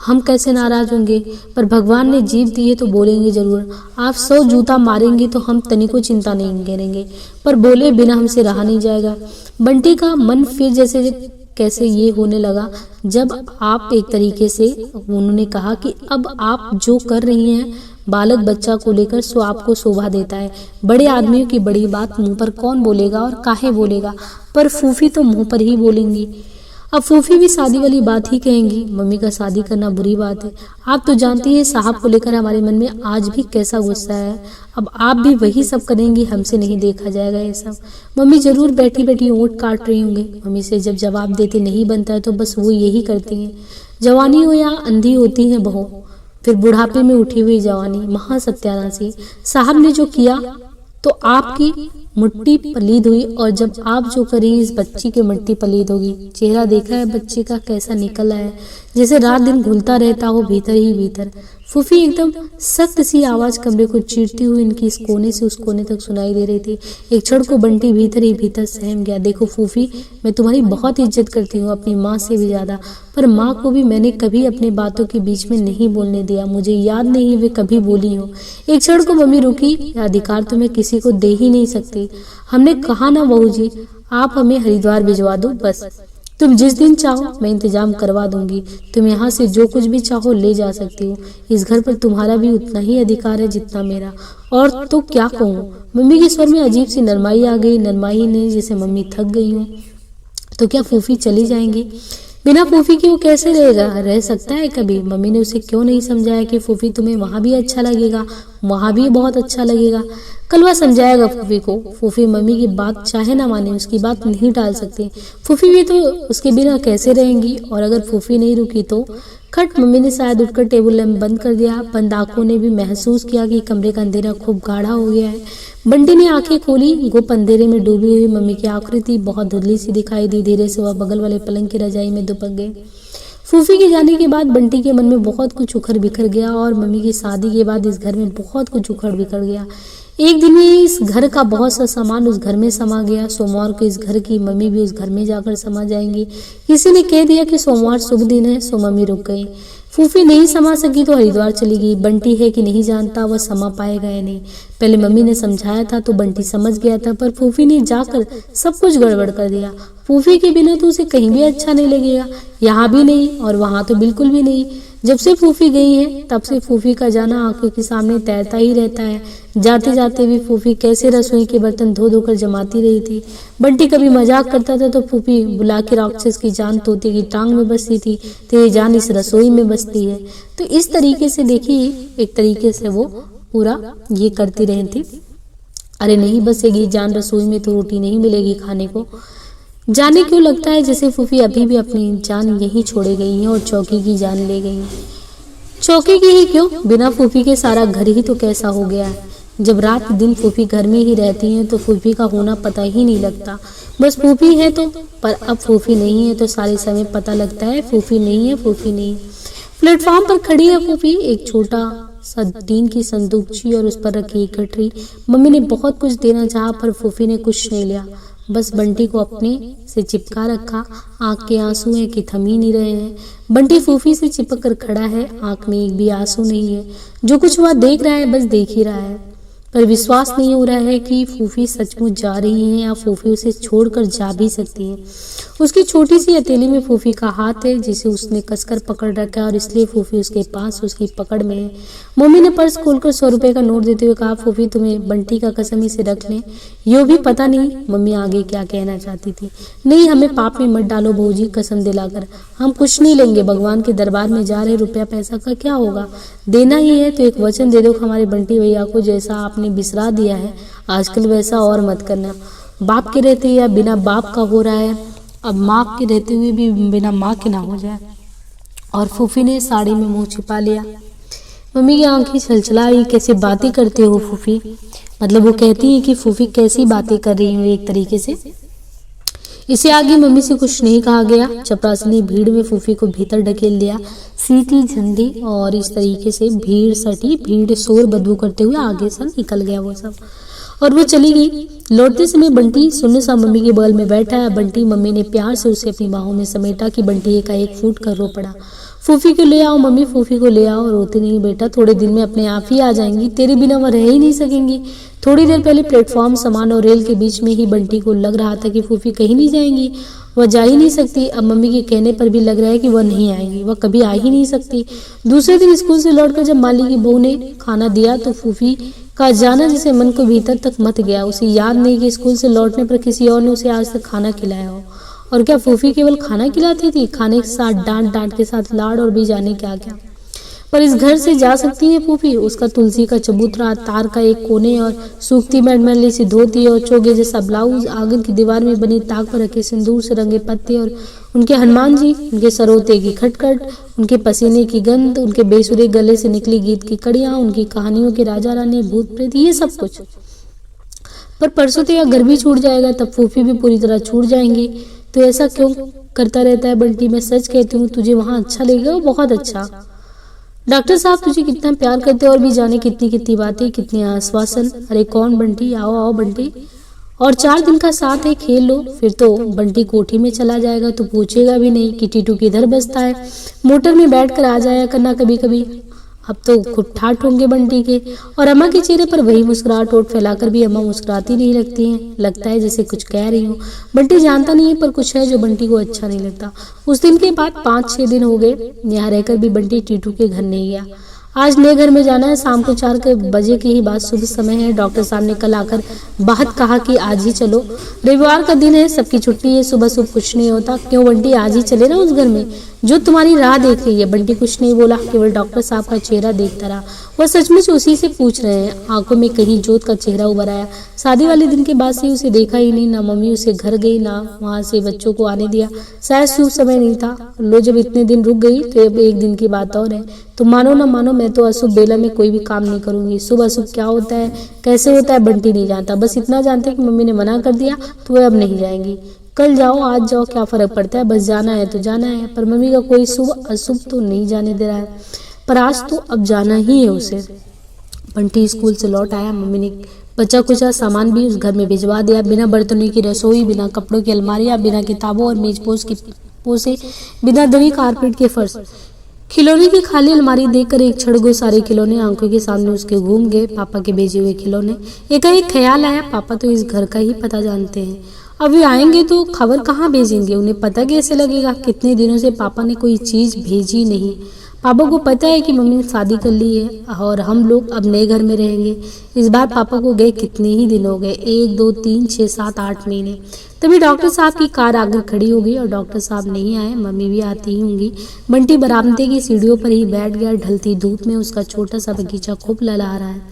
Speaker 1: हम कैसे नाराज होंगे, पर भगवान ने जीव दी है तो बोलेंगे जरूर। आप 100 जूता मारेंगे तो हम तनिको चिंता नहीं करेंगे, पर बोले बिना हमसे रहा नहीं जाएगा। बंटी का मन फिर जैसे कैसे ये होने लगा जब आप एक तरीके से उन्होंने कहा कि अब आप जो कर रही हैं बालक बच्चा को लेकर सो आपको शोभा देता है। बड़े आदमियों की बड़ी बात मुंह पर कौन बोलेगा और काहे बोलेगा, पर फूफी तो मुंह पर ही बोलेंगी। अब फूफी भी शादी वाली बात ही कहेंगी। मम्मी का शादी करना बुरी बात है। आप तो जानती हैं साहब को लेकर हमारे मन में आज भी कैसा गुस्सा है। अब आप भी वही सब करेंगी, हमसे नहीं देखा जाएगा ये सब। मम्मी जरूर बैठी बैठी ओंठ काट रही होंगी। मम्मी से जब जवाब देते नहीं बनता है तो बस वो यही करती हैं। जवानी हो या अंधी होती है बहू, फिर बुढ़ापे में उठी हुई जवानी, महा सत्यानाशी। साहब ने जो किया तो आपकी मिट्टी पलीद हुई, और जब आप जो करें इस बच्ची की मिट्टी पलीद होगी। चेहरा देखा है बच्चे का कैसा निकला है, जैसे रात दिन घुलता रहता हो भीतर ही भीतर। फूफी एकदम सख्त सी आवाज कमरे को चीरती हुई इनकी इस कोने से उस कोने तक सुनाई दे रही थी। एक क्षण को बंटी भीतर ही भीतर सहम गया। देखो फूफी, मैं तुम्हारी बहुत इज्जत करती हूँ, अपनी माँ से भी ज्यादा, पर माँ को भी मैंने कभी अपनी बातों के बीच में नहीं बोलने दिया। मुझे याद नहीं वे कभी बोली हो। एक क्षण को मम्मी रुकी। यह अधिकार तो मैं किसी को दे ही नहीं सकती। हमने कहा ना बहू जी, आप हमें हरिद्वार भिजवा दो बस। तुम जिस दिन चाहो मैं इंतजाम करवा दूंगी। तुम यहाँ से जो कुछ भी चाहो ले जा सकती हो। इस घर पर तुम्हारा भी उतना ही अधिकार है जितना मेरा। और तो क्या कहूँ। मम्मी के स्वर में अजीब सी नरमाई आ गई। नरमाई नहीं, जैसे मम्मी थक गई हो। तो क्या फूफी चली जाएंगी? बिना फूफी के वो कैसे रह सकता है कभी? मम्मी ने उसे क्यों नहीं समझाया कि फूफी तुम्हें वहां भी अच्छा लगेगा, वहां भी बहुत अच्छा लगेगा। कल वह समझाएगा फूफी को। फूफी मम्मी की बात चाहे ना माने, उसकी बात नहीं टाल सकती। फूफी भी तो उसके बिना कैसे रहेंगी? और अगर फूफी नहीं रुकी तो? खट, मम्मी ने शायद उठकर टेबल लैंप बंद कर दिया। बंद आंखों ने भी महसूस किया कि कमरे का अंधेरा खूब गाढ़ा हो गया है। बंटी ने आंखें खोली। गुप्त अंधेरे में डूबी हुई मम्मी की आकृति बहुत धुंधली सी दिखाई दी। धीरे से वह बगल वाले पलंग की रजाई में दुबक गए। फूफी के जाने के बाद बंटी के मन में बहुत कुछ उखड़ बिखर गया, और मम्मी की शादी के बाद इस घर में बहुत कुछ उखड़ बिखर गया। एक दिन में इस घर का बहुत सा सामान उस घर में समा गया। सोमवार को इस घर की मम्मी भी उस घर में जाकर समा जाएंगी। किसी ने कह दिया कि सोमवार शुभ दिन है, सो मम्मी रुक गई। फूफी नहीं समा सकी तो हरिद्वार चली गई। बंटी है कि नहीं जानता, वह समा पाएगा या नहीं। पहले मम्मी ने समझाया था तो बंटी समझ गया था, पर फूफी ने जाकर सब कुछ गड़बड़ कर दिया। फूफी के बिना तो उसे कहीं भी अच्छा नहीं लगेगा, यहाँ भी नहीं और वहां तो बिल्कुल भी नहीं। जब से फूफी गई है तब से फूफी का जाना आंखों के सामने तैरता ही रहता है। जाते जाते भी फूफी कैसे रसोई के बर्तन धो धोकर जमाती रही थी। बंटी कभी मजाक करता था तो फूफी बुला के राक्षस की जान तोते की टांग में बसती थी, तेरी जान इस रसोई में बसती है। तो इस तरीके से देखिए, एक तरीके से वो पूरा ये करती रही थी। अरे नहीं बसेगी जान रसोई में तो रोटी नहीं मिलेगी खाने को। जाने क्यों लगता है जैसे फूफी अभी भी अपनी जान यहीं छोड़े गई हैं और चौकी की जान ले गई हैं। चौकी की ही क्यों, बिना फूफी के सारा घर ही तो कैसा हो गया है। जब रात दिन फूफी घर में ही रहती हैं तो फूफी का होना पता ही नहीं लगता। बस फूफी है तो, पर अब फूफी नहीं है तो सारे समय पता लगता है फूफी नहीं है, फूफी नहीं है। प्लेटफॉर्म पर खड़ी है फूफी, एक छोटा सा टीन की संदूकची और उस पर रखी एक गठरी। मम्मी ने बहुत कुछ देना चाहा पर फूफी ने कुछ नहीं लिया, बस बंटी को अपने से चिपका रखा। आंख के आंसू है कि थम ही नहीं रहे हैं। बंटी फूफी से चिपक कर खड़ा है, आंख में एक भी आंसू नहीं है। जो कुछ वह देख रहा है बस देख ही रहा है, पर विश्वास नहीं हो रहा है कि फूफी सचमुच जा रही हैं या फूफी उसे छोड़कर जा भी सकती है। उसकी छोटी सी हथेली में फूफी का हाथ है जिसे उसने कसकर पकड़ रखा है और इसलिए फूफी उसके पास उसकी पकड़ में है। मम्मी ने पर्स खोलकर 100 रुपए का नोट देते हुए कहा, फूफी तुम्हें बंटी का कसम इसे रख लें। यो भी पता नहीं मम्मी आगे क्या कहना चाहती थी। नहीं, हमें पाप में मत डालो बहूजी, कसम दिलाकर हम कुछ नहीं लेंगे। भगवान के दरबार में जा रहे, रुपया पैसा का क्या होगा, देना ही है तो एक वचन दे दो हमारे बंटी भैया को, जैसा आपने बिसरा दिया है आजकल वैसा और मत करना। बाप के रहते या बिना बाप का हो रहा है, अब माँ के रहते हुए भी बिना माँ के ना हो जाए। और फूफी ने साड़ी में मुंह छिपा लिया। मम्मी की आंखें छलछलाई। कैसे बातें करते हो फूफी? मतलब वो कहती है कि फूफी कैसी बातें कर रही हो एक तरीके से। इसे आगे मम्मी से कुछ नहीं कहा गया। चपरासी ने भीड़ में फूफी को भीतर ढकेल दिया। सीटी झंडी और इस तरीके से भीड़ सटी, भीड़ शोर बदबू करते हुए आगे से निकल गया वो सब और वो चली गई। लौटते समय बंटी सुन्न सा मम्मी के बगल में बैठा है। बंटी, मम्मी ने प्यार से उसे अपनी बाहों में समेटा कि बंटी एकाएक फूट कर रो पड़ा। फूफी को ले आओ मम्मी, फूफी को ले आओ। रोती नहीं बेटा, थोड़े दिन में अपने आप ही आ जाएंगी, तेरे बिना वह रह ही नहीं सकेंगी। थोड़ी देर पहले प्लेटफॉर्म सामान और रेल के बीच में ही बंटी को लग रहा था कि फूफी कहीं नहीं जाएंगी, वह जा ही नहीं सकती। अब मम्मी के कहने पर भी लग रहा है कि वह नहीं आएंगी, वह कभी आ ही नहीं सकती। दूसरे दिन स्कूल से लौटकर जब माली की बहू ने खाना दिया तो फूफी का जाना जिसे मन को भीतर तक मत गया। उसे याद नहीं कि स्कूल से लौटने पर किसी और ने उसे आज तक खाना खिलाया हो। और क्या फूफी केवल खाना खिलाती थी? खाने के साथ डांट, डांट के साथ लाड़ और भी जाने क्या क्या। पर इस घर से जा सकती है फूफी? उसका तुलसी का चबूतरा, तार का एक कोने और सूखती मैली सी धोती और चोगे जैसा ब्लाउज, आंगन की दीवार में बनी ताक पर रखे सिंदूर से रंगे पत्ते और उनके हनुमान जी, उनके सरोते की खटखट, उनके पसीने की गंध, उनके बेसुरे गले से निकली गीत की कड़ियां, उनकी कहानियों के राजा रानी, भूत प्रेत, ये सब कुछ। पर परसों तो यह घर भी छूट जाएगा, तब फूफी भी पूरी तरह छूट जाएंगी। तो ऐसा क्यों करता रहता है बंटी? मैं सच कहती हूँ, तुझे वहाँ अच्छा लगेगा, बहुत अच्छा। डॉक्टर साहब तुझे कितना प्यार करते और भी जाने कितनी कितनी बातें, कितने आश्वासन। अरे कौन बंटी, आओ आओ बंटी, और 4 दिन का साथ है, खेल लो। फिर तो बंटी कोठी में चला जाएगा तो पूछेगा भी नहीं कि टीटू किधर बसता है। मोटर में बैठ कर आ जाया करना कभी कभी। अब तो खूब ठाठ होंगे बंटी के, और अम्मा के चेहरे पर वही मुस्कुराहट, ओठ फैलाकर भी अम्मा मुस्कुराती नहीं लगती हैं। लगता है जैसे कुछ कह रही हूँ। बंटी जानता नहीं है, पर कुछ है जो बंटी को अच्छा नहीं लगता। उस दिन के बाद 5-6 दिन हो गए, यहाँ रहकर भी बंटी टीटू के घर नहीं गया। आज नए घर में जाना है। शाम को 4 बजे की ही बात, शुभ समय है। डॉक्टर साहब ने कल आकर बात कहा कि आज ही चलो, रविवार का दिन है, सबकी छुट्टी है, सुबह सुबह कुछ नहीं होता। क्यों बंटी, आज ही चले ना उस घर में जो तुम्हारी राह देख रही है। बंटी कुछ नहीं बोला, केवल डॉक्टर साहब का चेहरा देखता रहा। वह सचमुच उसी से पूछ रहे हैं। आंखों में कहीं जोत का चेहरा उभर आया। शादी वाले दिन के बाद से उसे देखा ही नहीं, ना मम्मी उसे घर गई, ना वहां से बच्चों को आने दिया। शायद शुभ समय नहीं था। लो, जब इतने दिन रुक गई तो अब एक दिन की बात और है। तो मानो ना मानो, मैं तो अशुभ बेला में कोई भी काम नहीं करूंगी। शुभ अशुभ क्या होता है, कैसे होता है, बंटी नहीं जानता। बस इतना जानते कि मम्मी ने मना कर दिया तो वह अब नहीं जाएंगी। कल जाओ आज जाओ क्या फर्क पड़ता है, बस जाना है तो जाना है। पर मम्मी का कोई शुभ अशुभ तो नहीं जाने दे रहा है। पर आज तो अब जाना ही है उसे। बंटी स्कूल से लौट आया। मम्मी ने बचा कुचा सामान भी उस घर में भिजवा दिया। बिना बर्तनों की रसोई, बिना कपड़ों की अलमारियां, बिना किताबों और मेज पोसे, बिना दरी कारपेट के फर्श, खिलौने की खाली अलमारी देखकर एक क्षण को सारे खिलौने आंखों के सामने उसके घूम गए। पापा के भेजे हुए खिलौने। एक ख्याल आया, पापा तो इस घर का ही पता जानते हैं। अब वे आएंगे तो खबर कहाँ भेजेंगे, उन्हें पता कैसे लगेगा? कितने दिनों से पापा ने कोई चीज भेजी नहीं। पापा को पता है कि मम्मी ने शादी कर ली है और हम लोग अब नए घर में रहेंगे। इस बार पापा को गए कितने ही दिन हो गए, 1 2 3 6 7 8 महीने। तभी डॉक्टर साहब की कार आकर खड़ी हो गई और डॉक्टर साहब नहीं आए। मम्मी भी आती ही होंगी। बंटी बरामदे की सीढ़ियों पर ही बैठ गया। ढलती धूप में उसका छोटा सा बगीचा खूब लहरा रहा है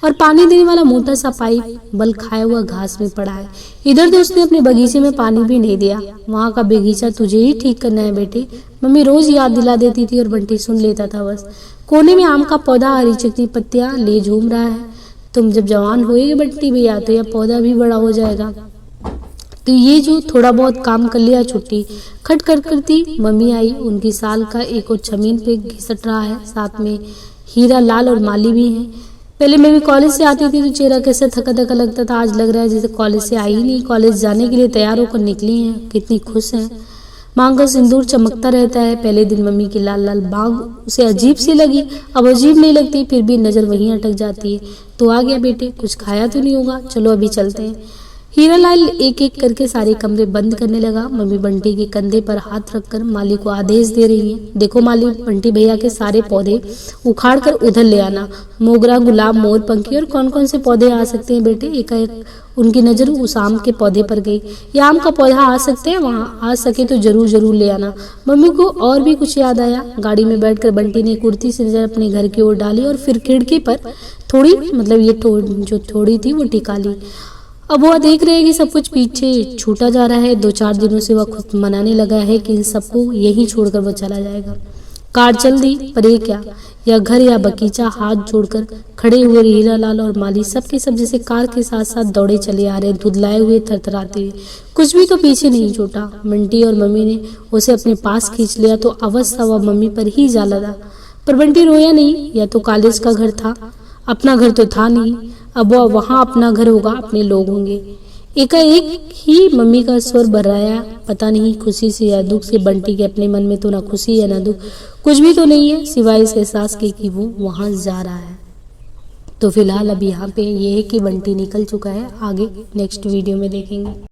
Speaker 1: और पानी देने वाला मोटा सा पाइप बल खाया हुआ घास में पड़ा है। इधर तो उसने अपने बगीचे में पानी भी नहीं दिया। वहाँ का बगीचा तुझे ही ठीक करना है बेटे, मम्मी रोज याद दिला देती थी और बंटी सुन लेता था बस। कोने में आम का पौधा हरी चिकनी पत्तियां ले झूम रहा है। तुम जब जवान होएगी बंटी भैया तो यह पौधा भी बड़ा हो जाएगा। तो ये जो थोड़ा बहुत काम कर लिया, छुट्टी खट कर करती। मम्मी आई। उनकी साल का एक और जमीन पे घिसट रहा है। साथ में हीरा लाल और माली भी हैं। पहले मैं भी कॉलेज से आती थी तो चेहरा कैसे थका थका लगता था। आज लग रहा है जैसे कॉलेज से आई ही नहीं, कॉलेज जाने के लिए तैयार होकर निकली हैं। कितनी खुश हैं। मांग का सिंदूर चमकता रहता है। पहले दिन मम्मी की लाल लाल बाग उसे अजीब सी लगी, अब अजीब नहीं लगती, फिर भी नजर वहीं अटक जाती है। तो आ गया बेटे, कुछ खाया तो नहीं होगा, चलो अभी चलते हैं। हीरालाल एक एक करके सारे कमरे बंद करने लगा। मम्मी बंटी के कंधे पर हाथ रखकर माली को आदेश दे रही है, देखो माली, बंटी भैया के सारे पौधे उखाड़ कर उधर ले आना। मोगरा, गुलाब, मोर पंखी और कौन कौन से पौधे आ सकते हैं बेटे। एकाएक उनकी नजर उस आम के पौधे पर गई। ये आम का पौधा आ सकते हैं, वहाँ आ सके तो जरूर जरूर ले आना। मम्मी को और भी कुछ याद आया। गाड़ी में बैठकर बंटी ने कुर्ती से नजर अपने घर की ओर डाली और फिर खिड़की पर थोड़ी जो थोड़ी थी वो टिका ली। अब वह देख रहे हैं कि सब कुछ पीछे छूटा जा रहा है। 2-4 दिनों से वह खुद मनाने लगा है कि इन सबको यहीं छोड़कर वह चला जाएगा। कार चल दी, पर ये क्या, या घर या बगीचा। हाथ जोड़कर खड़े हुए हीरालाल और माली सब के सब जैसे कार के साथ साथ दौड़े चले आ रहे, धुधलाए हुए, थरथराते हुए। कुछ भी तो पीछे नहीं छूटा। बंटी और मम्मी ने उसे अपने पास खींच लिया तो अवश्य वह मम्मी पर ही जा लगा। पर बंटी रोया नहीं। या तो कॉलेज का घर था, अपना घर तो था नहीं। अब वह वहाँ अपना घर होगा, अपने लोग होंगे। एकाएक ही मम्मी का स्वर बर्राया, पता नहीं खुशी से या दुख से। बंटी के अपने मन में तो ना खुशी है ना दुख, कुछ भी तो नहीं है सिवाय इस एहसास के कि वो वहाँ जा रहा है। तो फिलहाल अब यहाँ पे ये है कि बंटी निकल चुका है। आगे नेक्स्ट वीडियो में देखेंगे।